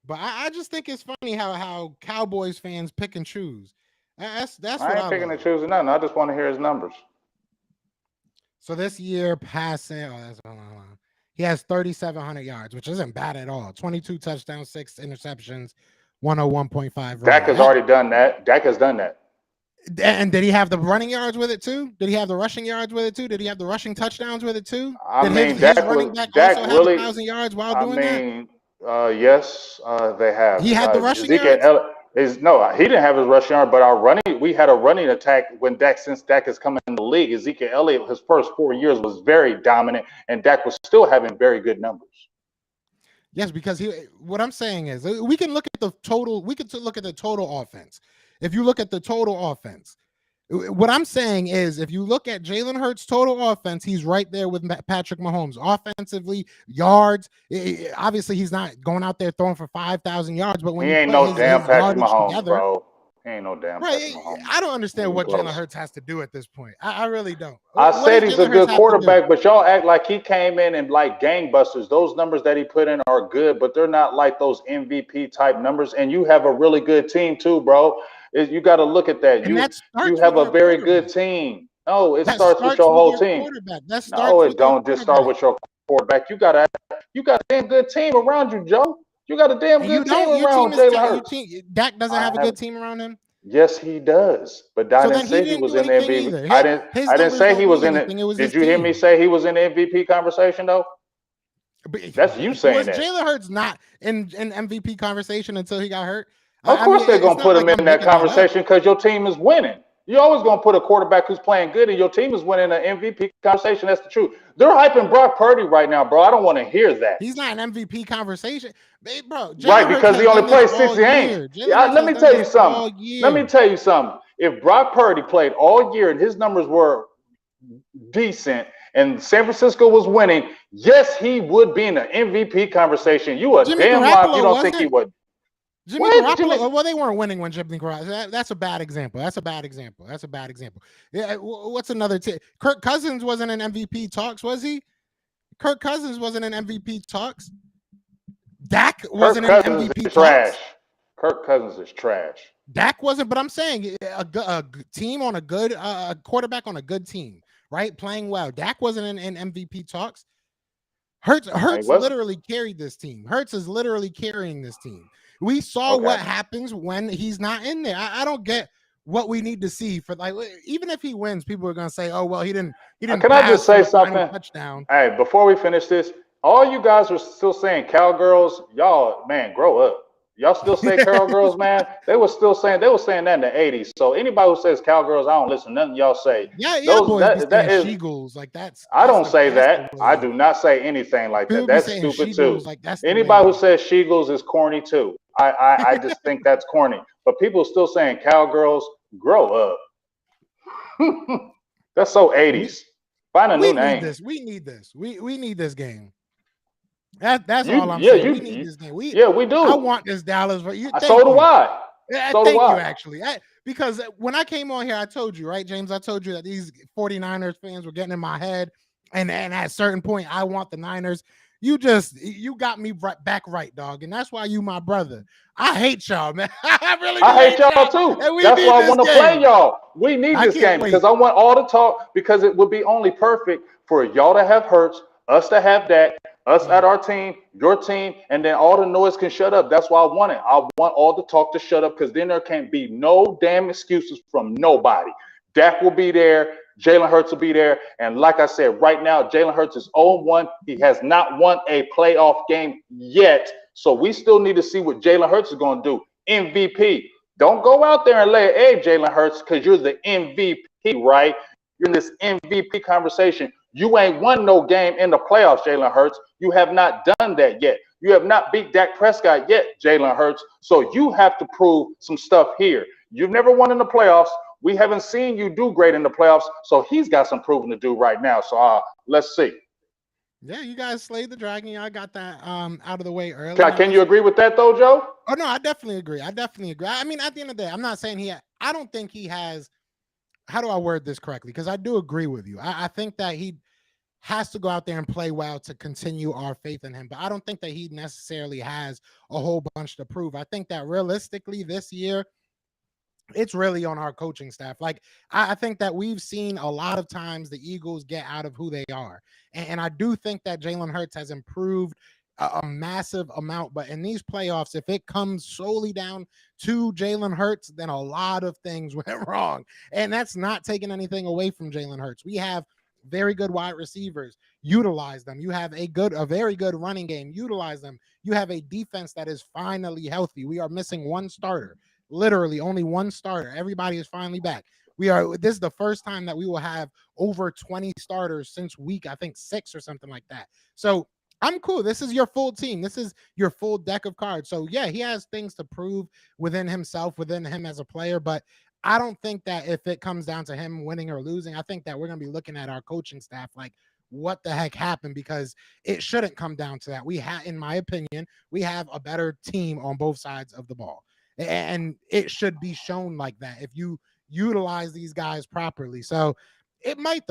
But I just think it's funny how Cowboys fans pick and choose. That's I what ain't I picking and love. choosing nothing. I just want to hear his numbers. So this year passing, hold on. He has 3,700 yards, which isn't bad at all. 22 touchdowns, 6 interceptions, 101.5 Dak rating. has already done that. Dak has done that. And did he have the running yards with it too? Did he have the rushing yards with it too? Did he have the rushing touchdowns with it too? I Did mean, his running back Dak also have a really. 1,000 yards while I doing that? mean, yes, they have. He had the rushing Ezekiel yards. Elliott is no, he didn't have his rushing yard, but we had a running attack since Dak has come in the league. Ezekiel Elliott, his first 4 years was very dominant, and Dak was still having very good numbers. Yes, because what I'm saying is we can look at the total. We could look at the total offense. If you look at the total offense, what I'm saying is, if you look at Jalen Hurts' total offense, he's right there with Patrick Mahomes. Offensively, yards. Obviously, he's not going out there throwing for 5,000 yards, but when He you ain't put no his damn Patrick yardage Mahomes, together, bro. He ain't no damn Patrick right? Mahomes. I don't understand what Jalen Close. Hurts has to do at this point. I really don't. I What does said he's a Jalen Hurts good have to do? quarterback, but y'all act like he came in and like gangbusters. Those numbers that he put in are good, but they're not like those MVP type numbers. And you have a really good team too, bro. You got to look at that. And that You starts have with a your very good quarterback. team. No, it That starts with starts your with whole your team. quarterback. That No, starts it with your don't just start quarterback. with your quarterback. You got a damn good team around you, Joe. You got a damn And you good team don't. Your around team is Jalen Hurts. Dak doesn't I have a have good team around him. Yes, he does. But I So didn't then he say he didn't was do in the anything MVP. either. I His didn't numbers say he don't was mean in it. anything. It was Did his you hear me team. say he was in the MVP conversation though? But That's you saying was that. Jalen Hurts not in MVP conversation until he got hurt? Of I mean, course they're it's gonna not put like him in I'm that making that up. conversation because your team is winning. You're always gonna put a quarterback who's playing good and your team is winning an MVP conversation. That's the truth. They're hyping Brock Purdy right now, bro. I don't want to hear that. He's not an MVP conversation. Hey, bro, Right, Jalen Hurts because he has only done this played all 60 games. year. Jalen Yeah, Hurts let has me done tell you this something. all Let me year. tell you something. If Brock Purdy played all year and his numbers were decent and San Francisco was winning, yes, he would be in the MVP conversation. You a Jimmy damn lie if you Garoppolo don't think he wasn't. would. Jimmy What, Jimmy? Garoppolo. Well, they weren't winning when Jimmy Garoppolo. That's a bad example. That's a bad example. That's a bad example. Yeah. What's another? Kirk Cousins wasn't in MVP talks, was he? Kirk Cousins wasn't in MVP talks. Dak Kirk wasn't in Cousins MVP is trash. talks. Kirk Cousins is trash. Dak wasn't, but I'm saying a team on a good quarterback on a good team, right? Playing well. Dak wasn't in MVP talks. Hurts What? literally carried this team. Hurts is literally carrying this team. We saw Okay. what happens when he's not in there. I don't get what we need to see for, like, even if he wins, people are gonna say, "Oh well, he didn't Can I just pass for say the final something? touchdown." Hey, before we finish this, all you guys are still saying cowgirls. Y'all, man, grow up. Y'all still say cowgirls, man? They were saying that in the 80s. So anybody who says cowgirls, I don't listen to nothing y'all say. Yeah, Those boys be that saying is she-ghouls, like that's I don't say that's the that. I wave. do not say anything like that. People be That's saying stupid too. she-ghouls, like that's the Anybody who wave. says she-ghouls is corny too. I just think that's corny. But people still saying cowgirls, grow up. That's so We 80s. Find a we new need name. this. We need this. We need this game. That's all I'm Yeah, saying. We need this game. yeah, we I do. want this Dallas. But So thank do you. I. So do Thank you, I. actually. Because when I came on here, I told you, right, James? I told you that these 49ers fans were getting in my head. And at a certain point, I want the Niners. You got me back right, dog. And that's why you my brother. I hate y'all, man. I really do I hate hate y'all y'all. too. And we That's need why I this want to play game. y'all. We need I this can't game wait. because I want all the talk because it would be only perfect for y'all to have Hurts, us to have that, us at our team, your team, and then all the noise can shut up. That's why I want it. I want all the talk to shut up because then there can't be no damn excuses from nobody. Dak will be there. Jalen Hurts will be there. And like I said, right now, Jalen Hurts is 0-1. He has not won a playoff game yet. So we still need to see what Jalen Hurts is going to do. MVP. Don't go out there and lay an egg, Jalen Hurts, because you're the MVP, right? You're in this MVP conversation. You ain't won no game in the playoffs, Jalen Hurts. You have not done that yet. You have not beat Dak Prescott yet, Jalen Hurts. So you have to prove some stuff here. You've never won in the playoffs. We haven't seen you do great in the playoffs. So he's got some proving to do right now. So let's see. Yeah, you guys slayed the dragon. I got that out of the way early. Can you agree with that, though, Joe? Oh no, I definitely agree. I mean, at the end of the day, I'm not saying I don't think he has. How do I word this correctly? Because I do agree with you. I think that has to go out there and play well to continue our faith in him. But I don't think that he necessarily has a whole bunch to prove. I think that realistically this year, it's really on our coaching staff. Like, I think that we've seen a lot of times the Eagles get out of who they are. And I do think that Jalen Hurts has improved a massive amount. But in these playoffs, if it comes solely down to Jalen Hurts, then a lot of things went wrong. And that's not taking anything away from Jalen Hurts. We have very good wide receivers. Utilize them. You have a very good running game. Utilize them. You have a defense that is finally healthy. We are missing one starter. Literally only one starter. Everybody is finally back. This is the first time that we will have over 20 starters since week, I think 6 or something like that. So I'm cool. This is your full team. This is your full deck of cards. So yeah, he has things to prove within himself, within him as a player, but I don't think that if it comes down to him winning or losing, I think that we're going to be looking at our coaching staff like, what the heck happened? Because it shouldn't come down to that. In my opinion, we have a better team on both sides of the ball. And it should be shown like that if you utilize these guys properly. So it might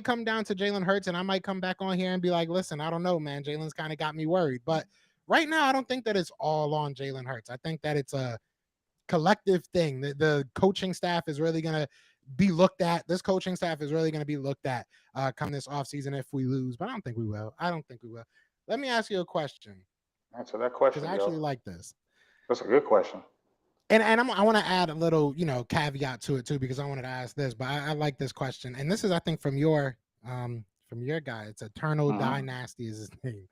come down to Jalen Hurts, and I might come back on here and be like, listen, I don't know, man. Jalen's kind of got me worried. But right now, I don't think that it's all on Jalen Hurts. I think that it's a collective thing. The coaching staff is really going to be looked at. This coaching staff is really going to be looked at come this offseason if we lose. But I don't think we will. Let me ask you a question. Answer that question, because I actually like this. That's a good question. And I want to add a little, caveat to it too, because I wanted to ask this, but I like this question. And this is, I think, from your guy. It's Eternal Dynasty is his name.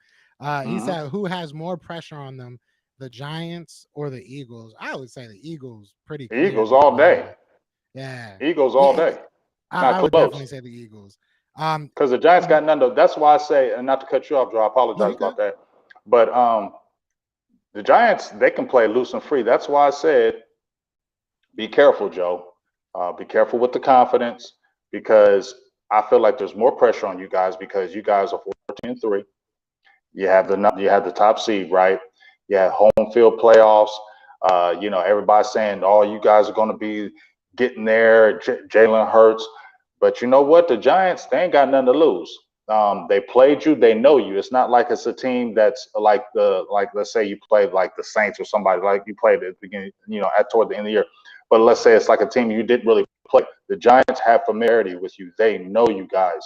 He said, who has more pressure on them, the Giants or the Eagles? I would say the Eagles pretty clear. Eagles all day. Yeah. Eagles all day. I would definitely say the Eagles. Because the Giants got none of. That's why I say, and not to cut you off, Joe, I apologize about that. But the Giants, they can play loose and free. That's why I said, be careful, Joe. Be careful with the confidence, because I feel like there's more pressure on you guys because you guys are 14-3. You have the top seed, right? You have home field playoffs. Everybody's saying, oh, you guys are going to be getting there, Jalen Hurts. But you know what? The Giants, they ain't got nothing to lose. They played you. They know you. It's not like it's a team that's like let's say you played like the Saints or somebody, like you played at the beginning, toward the end of the year. But let's say it's like a team you didn't really play. The Giants have familiarity with you. They know you guys.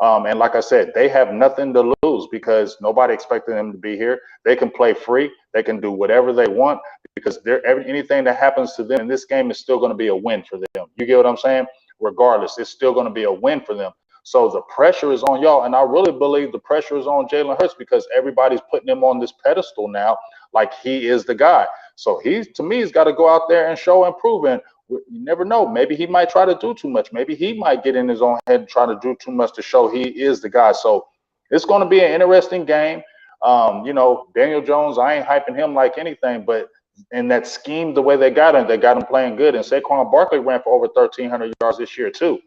And like I said, they have nothing to lose because nobody expected them to be here. They can play free. They can do whatever they want because anything that happens to them in this game is still going to be a win for them. You get what I'm saying? Regardless, it's still going to be a win for them. So the pressure is on y'all. And I really believe the pressure is on Jalen Hurts because everybody's putting him on this pedestal now like he is the guy. So to me, he's got to go out there and show and prove. And you never know. Maybe he might try to do too much. Maybe he might get in his own head and try to do too much to show he is the guy. So it's going to be an interesting game. Daniel Jones, I ain't hyping him like anything, but in that scheme, the way they got him playing good. And Saquon Barkley ran for over 1,300 yards this year too.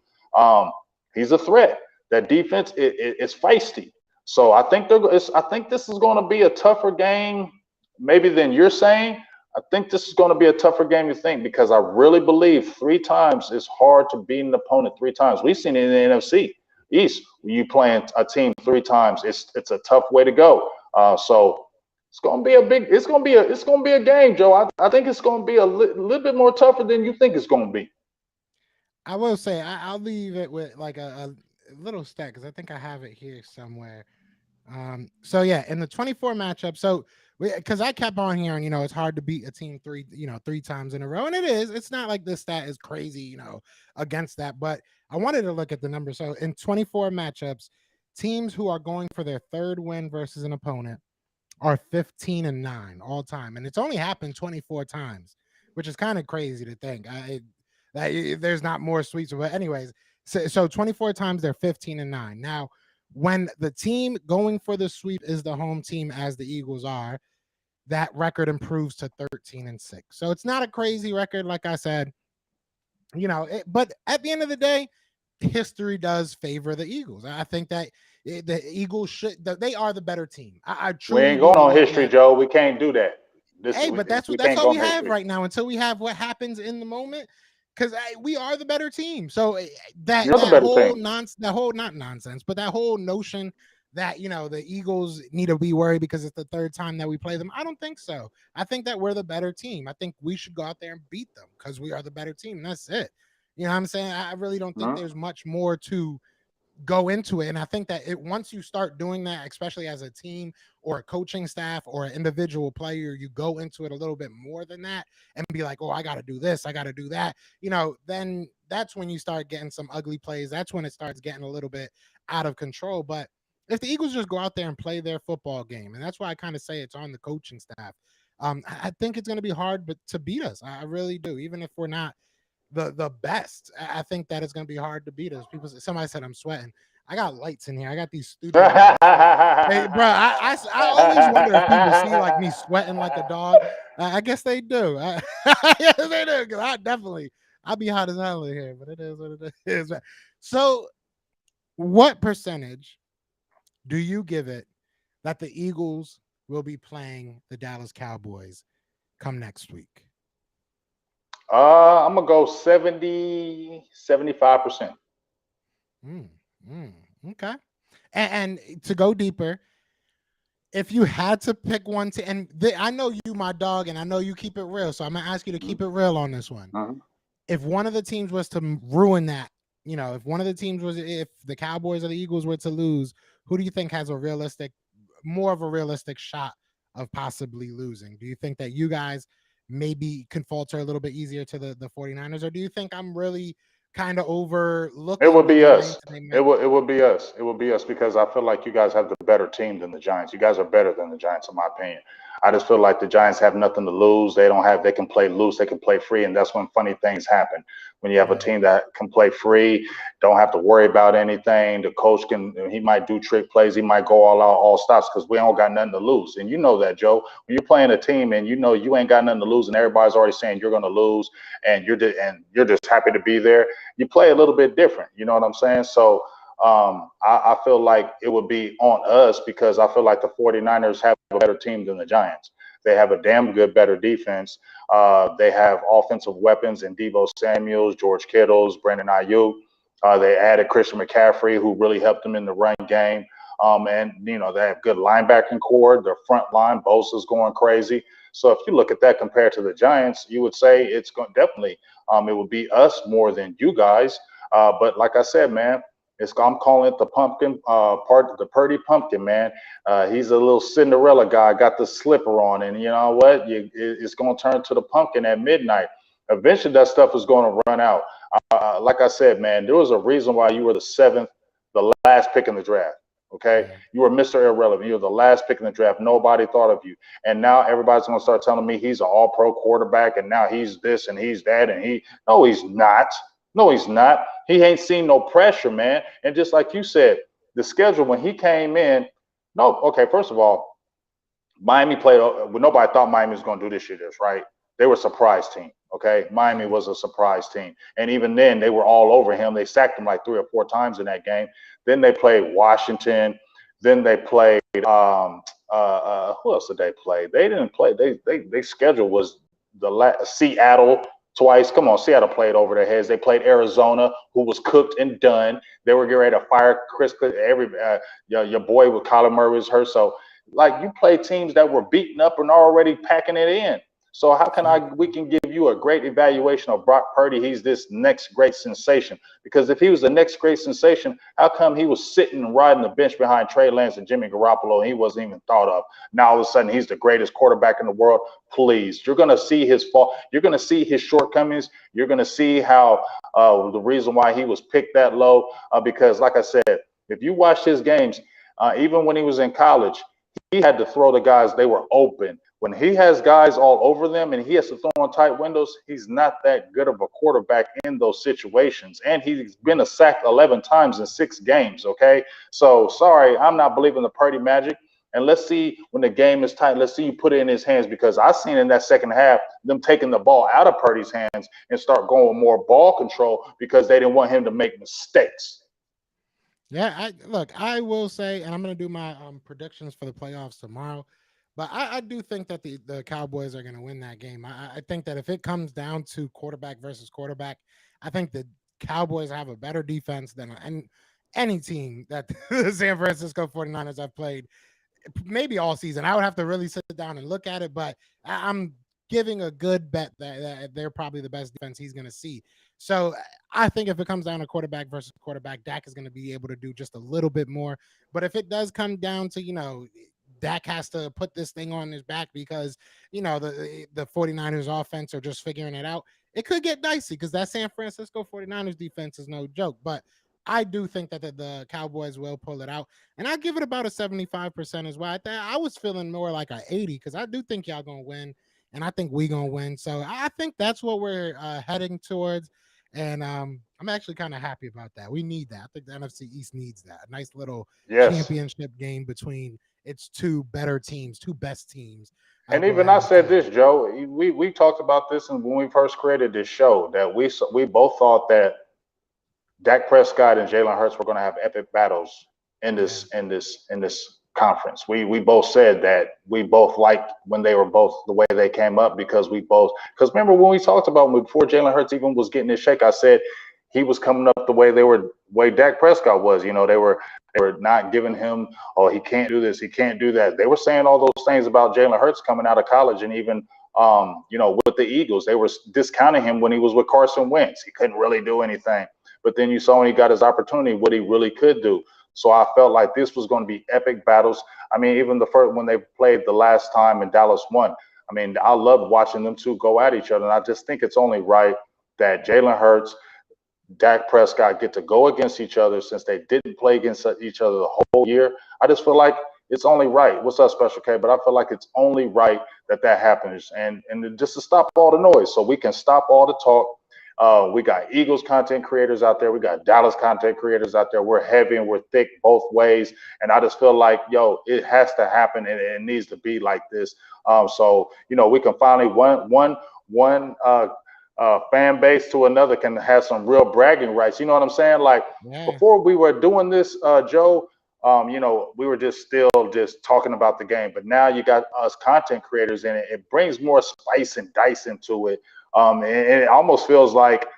He's a threat. That defense is feisty. So I think this is going to be a tougher game, maybe than you're saying. I think this is going to be a tougher game, you think, because I really believe 3 times it's hard to beat an opponent 3 times. We've seen it in the NFC East. When you playing a team 3 times, it's a tough way to go. So it's going to be a game, Joe. I think it's going to be a little bit more tougher than you think it's going to be. I will say I'll leave it with like a little stat because I think I have it here somewhere. So yeah, in the 24 matchup, so because I kept on hearing, it's hard to beat a team 3 times in a row, and it is. It's not like this stat is crazy, against that, but I wanted to look at the numbers. So in 24 matchups, teams who are going for their 3rd win versus an opponent are 15-9 all time, and it's only happened 24 times, which is kind of crazy to think. There's not more sweeps, but anyways, so 24 times they're 15-9. Now, when the team going for the sweep is the home team, as the Eagles are, that record improves to 13-6. So it's not a crazy record, like I said, but at the end of the day, history does favor the Eagles. I think that the Eagles they are the better team. I truly we ain't going on history, Joe. We can't do that. But that's all we have right now until we have what happens in the moment. because we are the better team. So that You're the that better whole team. not nonsense, but that whole notion that the Eagles need to be worried because it's the third time that we play them. I don't think so. I think that we're the better team. I think we should go out there and beat them because we are the better team. And that's it. You know what I'm saying? I really don't think Mhm. there's much more to go into it. And I think that once you start doing that, especially as a team or a coaching staff or an individual player, you go into it a little bit more than that and be like, oh, I got to do this, I got to do that. Then that's when you start getting some ugly plays. That's when it starts getting a little bit out of control. But if the Eagles just go out there and play their football game, and that's why I kind of say it's on the coaching staff. I think it's going to be hard, but to beat us, I really do. Even if we're not the best. I think that it's gonna be hard to beat us. Somebody said I'm sweating. I got lights in here. I got these studio lights. So, hey, bro, I always wonder if people see like me sweating like a dog. I guess they do. Yes, they do. Because I'll be hot as hell in here, but it is what it is. So, what percentage do you give it that the Eagles will be playing the Dallas Cowboys come next week? I'm gonna go 70, 75%. Mm, mm, okay. And to go deeper, if you had to pick one to, I know you, my dog, and I know you keep it real, so I'm gonna ask you to keep it real on this one. Mhm. If one of the teams was to ruin that, if one of the teams if the Cowboys or the Eagles were to lose, who do you think has more of a realistic shot of possibly losing? Do you think that you guys maybe can falter a little bit easier to the 49ers, or do you think I'm really kind of It overlooking would the be us. Giants and they It might? would it would be us. It would be us because I feel like you guys have the better team than the Giants. You guys are better than the Giants, in my opinion. I just feel like the Giants have nothing to lose. They can play loose, they can play free, and that's when funny things happen. When you have a Yeah. team that can play free, don't have to worry about anything. The coach he might do trick plays, he might go all out, all stops because we don't got nothing to lose. And you know that, Joe. When you're playing a team and you know you ain't got nothing to lose, and everybody's already saying you're going to lose, and you're just happy to be there, you play a little bit different. You know what I'm saying? So I feel like it would be on us because I feel like the 49ers have a better team than the Giants. They have a damn good, better defense. They have offensive weapons in Deebo Samuels, George Kittles, Brandon Ayuk. They added Christian McCaffrey, who really helped them in the run game. And, they have good linebacking core. Their front line, Bosa's going crazy. So if you look at that compared to the Giants, you would say it's going definitely it would be us more than you guys. But like I said, man, I'm calling it the pumpkin the Purdy pumpkin, man. He's a little Cinderella guy, got the slipper on, and you know what? It's going to turn to the pumpkin at midnight. Eventually, that stuff is going to run out. Like I said, man, there was a reason why you were the last pick in the draft. Okay, Yeah. you were Mr. Irrelevant. You were the last pick in the draft. Nobody thought of you, and now everybody's going to start telling me he's an All-Pro quarterback, and now he's this and he's that, and no, he's not. No, he's not. He ain't seen no pressure, man. And just like you said, the schedule when he came in, no, okay, first of all, Miami played, nobody thought Miami was going to do this shit, right? They were a surprise team, okay? Miami Mhm. was a surprise team. And even then, they were all over him. They sacked him like 3 or 4 times in that game. Then they played Washington. Then they played, who else did they play? They didn't play, they schedule was Seattle twice. Come on, Seattle played over their heads. They played Arizona, who was cooked and done. They were getting ready to fire Chris. Your boy with Kyler Murray was hurt. So like you play teams that were beaten up and already packing it in. So how can we Facts. can give you a great evaluation of Brock Purdy? He's this next great sensation. Because if he was the next great sensation, how come he was sitting and riding the bench behind Trey Lance and Jimmy Garoppolo and he wasn't even thought of? Now all of a sudden he's the greatest quarterback in the world. Please, you're gonna see his fault. You're gonna see his shortcomings. You're gonna see how the reason why he was picked that low. Because like I said, if you watch his games, even when he was in college, he had to throw the guys, they were open. When he has guys all over them and he has to throw in tight windows, he's not that good of a quarterback in those situations. And he's been sacked 11 times in 6 games, okay? So, sorry, I'm not believing the Purdy magic. And let's see when the game is tight, let's see you put it in his hands because I seen in that second half them taking the ball out of Purdy's hands and start going more ball control because they didn't want him to make mistakes. Yeah, I will say, and I'm gonna do my predictions for the playoffs tomorrow. But I do think that the Cowboys are going to win that game. I think that if it comes down to quarterback versus quarterback, I think the Cowboys have a better defense than any team that the San Francisco 49ers have played maybe all season. I would have to really sit down and look at it, but I'm giving a good bet that they're probably the best defense he's going to see. So I think if it comes down to quarterback versus quarterback, Dak is going to be able to do just a little bit more. But if it does come down to, Dak has to put this thing on his back because, the 49ers offense are just figuring it out, it could get dicey because that San Francisco 49ers defense is no joke. But I do think that the Cowboys will pull it out. And I give it about a 75% as well. I was feeling more like a 80 because I do think y'all gonna win, and I think we gonna win. So I think that's what we're heading towards. And I'm actually kind of happy about that. We need that. I think the NFC East needs that. A nice little Yes. championship game between its two better teams, two best teams. I'll And go even ahead I and said say. this, Joe. We talked about this, and when we first created this show, that we both thought that Dak Prescott and Jalen Hurts were going to have epic battles in Yeah. this conference. We both said that we both liked when they were both the way they came up because remember when we talked about before Jalen Hurts even was getting his shake, I said he was coming up the way Dak Prescott was. They were not giving him, oh, he can't do this, he can't do that. They were saying all those things about Jalen Hurts coming out of college, and even with the Eagles, they were discounting him when he was with Carson Wentz. He couldn't really do anything. But then you saw when he got his opportunity, what he really could do. So I felt like this was going to be epic battles. I mean, even the first when they played the last time and Dallas won. I mean, I loved watching them two go at each other, and I just think it's only right that Jalen Hurts, Dak Prescott get to go against each other since they didn't play against each other the whole year. I just feel like it's only right. What's up, Special K? But I feel like it's only right that happens, and just to stop all the noise, so we can stop all the talk. We got Eagles content creators out there. We got Dallas content creators out there. We're heavy and we're thick both ways. And I just feel like, it has to happen and it needs to be like this. So we can finally one fan base to another can have some real bragging rights. You know what I'm saying? Like Yeah. before we were doing this, Joe. We were just still just talking about the game, but now you got us content creators in it. It brings more spice and dice into it. And it almost feels like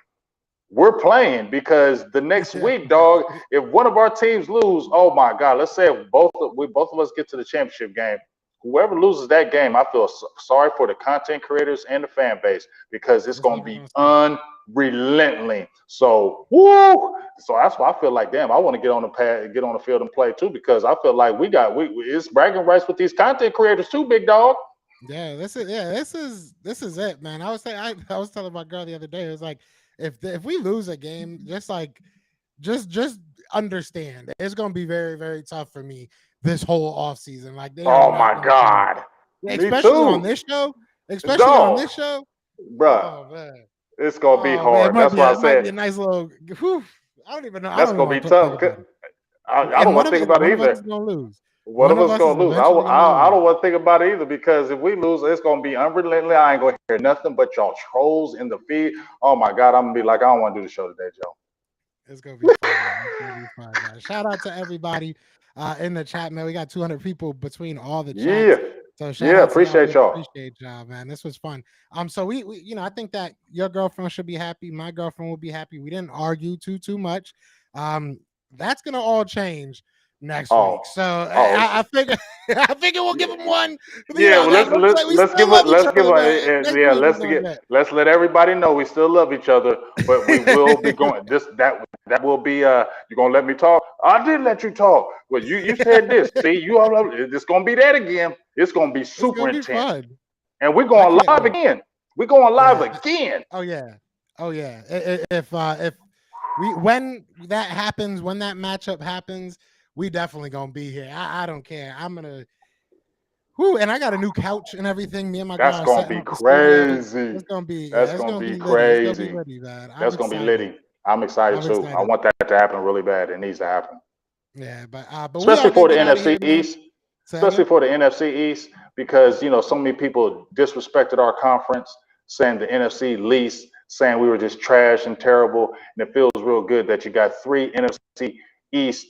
we're playing because the next week, dog, if one of our teams lose, oh my God, let's say if both of us get to the championship game, whoever loses that game, I feel sorry for the content creators and the fan base because it's It's going to never be gonna stop. unrelenting. So, woo! So that's why I feel like, damn, I want to get on the pad, get on the field and play too because I feel like it's bragging rights with these content creators too, big dog. Yeah, this is it, man. I was telling my girl the other day, it was like if we lose a game, just like just understand it's gonna be very, very tough for me this whole off season. Like they are Oh not my gonna change. God. Yeah, Me especially on too. this show. Especially on Dog. this show. Bruh. Oh man. It's gonna be Oh man, hard. That's why I it might be said a nice little whew, I don't even know. I that's don't even gonna want be to think tough. about it. I don't And want to think about one it of us either. is gonna lose. One One of of us us is gonna lose. eventually gonna I lose. don't want to think about it either because if we lose, it's gonna be unrelenting. I ain't gonna hear nothing but y'all trolls in the feed. Oh my God, I'm gonna be like, I don't want to do the show today, Joe. It's gonna be fun, man. It's gonna be fun, man. Shout out to everybody in the chat, man. We got 200 people between all the Yeah, chats. So shout yeah, out to y'all. We appreciate y'all. appreciate y'all, man. This was fun. So we I think that your girlfriend should be happy. My girlfriend will be happy. We didn't argue too much. Um, that's gonna all change next week. Oh, So oh, I figure I figure we'll give them one. yeah. Well, That looks like we let's still give it. love each Let's give other, man. it. Next Yeah, week we're gonna bet. let's let everybody know we still love each other, but we will be going. That will be. You gonna let me talk? I did let you talk. Well, you said this. See, you all. It's gonna be that again. It's gonna be It's super gonna be intense, fun. and we're I going can't live wait. again. We're going live Yeah. again. Oh yeah. Oh yeah. If we when that happens, when that matchup happens, we definitely gonna be here. I don't care. I'm gonna. Whoo, and I got a new couch and everything. Me and my girl That's are gonna setting be up the studio. crazy. It's gonna be That's it's gonna gonna be be litty. It's gonna be crazy. litty, man. I'm That's gonna be excited. litty. I'm excited I'm too. I excited. want that to happen really bad. It needs to happen. But we Especially are gonna for the get out of NFC here, man. East, Say especially again. for the NFC East, because so many people disrespected our conference, saying the NFC least, saying we were just trash and terrible, and it feels real good that you got three NFC East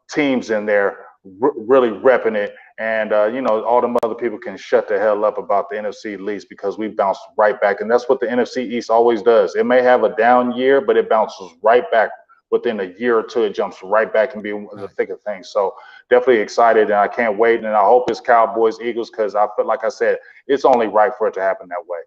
teams in there really repping it, And all them other people can shut the hell up about the NFC East because we bounced right back, and that's what the NFC East always does. It may have a down year, but it bounces right back within a year or two. It jumps right back and be the thick of things. So definitely excited, and I can't wait. And I hope it's Cowboys Eagles because I feel like I said it's only right for it to happen that way.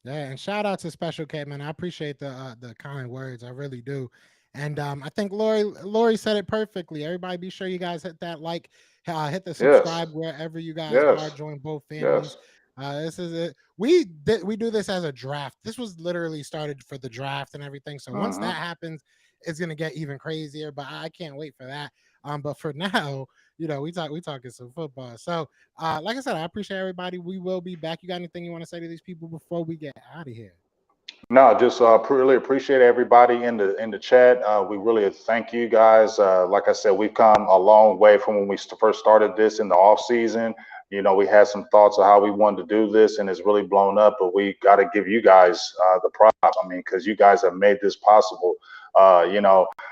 Yeah, and shout out to Special K, man. I appreciate the kind words. I really do. And I think Lori said it perfectly. Everybody, be sure you guys hit that like, hit the Yes, subscribe wherever you guys are. yes, Join both families. yes. This is it. We do this as a draft. This was literally started for the draft and everything. So once Hmm. that happens, it's gonna get even crazier. But I can't wait for that. But for now, we talking some football. So like I said, I appreciate everybody. We will be back. You got anything you want to say to these people before we get out of here? No, just really appreciate everybody in the chat. We really thank you guys. Like I said, we've come a long way from when we first started this in the off season. We had some thoughts of how we wanted to do this, and it's really blown up. But we got to give you guys the prop. I mean, because you guys have made this possible.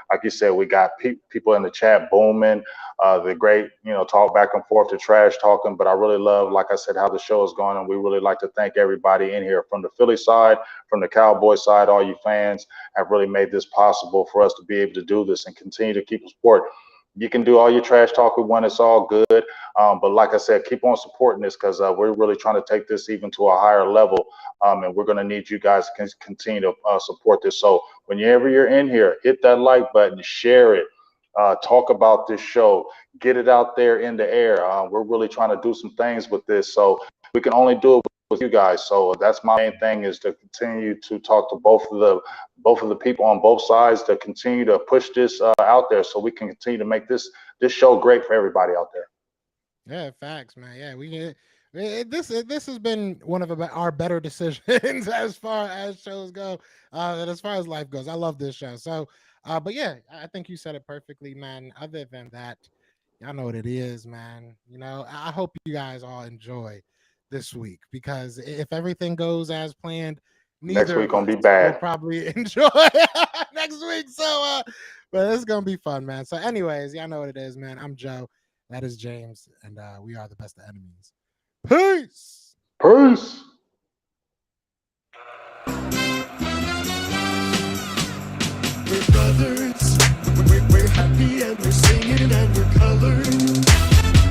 Like you said, we got people in the chat booming. The great, talk back and forth, the trash talking. But I really love, like I said, how the show is going, and we really like to thank everybody in here from the Philly side, from the Cowboy side. All you fans have really made this possible for us to be able to do this and continue to keep support. You can do all your trash talking when it's all good, but like I said, keep on supporting this because we're really trying to take this even to a higher level, and we're going to need you guys to continue to support this. So whenever you're in here, hit that like button, share it. Talk about this show, get it out there in the air. We're really trying to do some things with this, so we can only do it with you guys. So that's my main thing, is to continue to talk to both of the people on both sides, to continue to push this out there, so we can continue to make this show great for everybody out there. Yeah, facts, man. Yeah, this has been one of our better decisions as far as shows go, and as far as life goes. I love this show. So, but yeah, I think you said it perfectly, man. Other than that, y'all know what it is, man. I hope you guys all enjoy this week, because if everything goes as planned, Next neither week of gonna us be will bad. probably enjoy next week. So, but it's gonna be fun, man. So, anyways, y'all know what it is, man. I'm Joe. That is James, and we are the best of enemies. Peace. Peace. We're brothers, we're happy and we're singing and we're colored.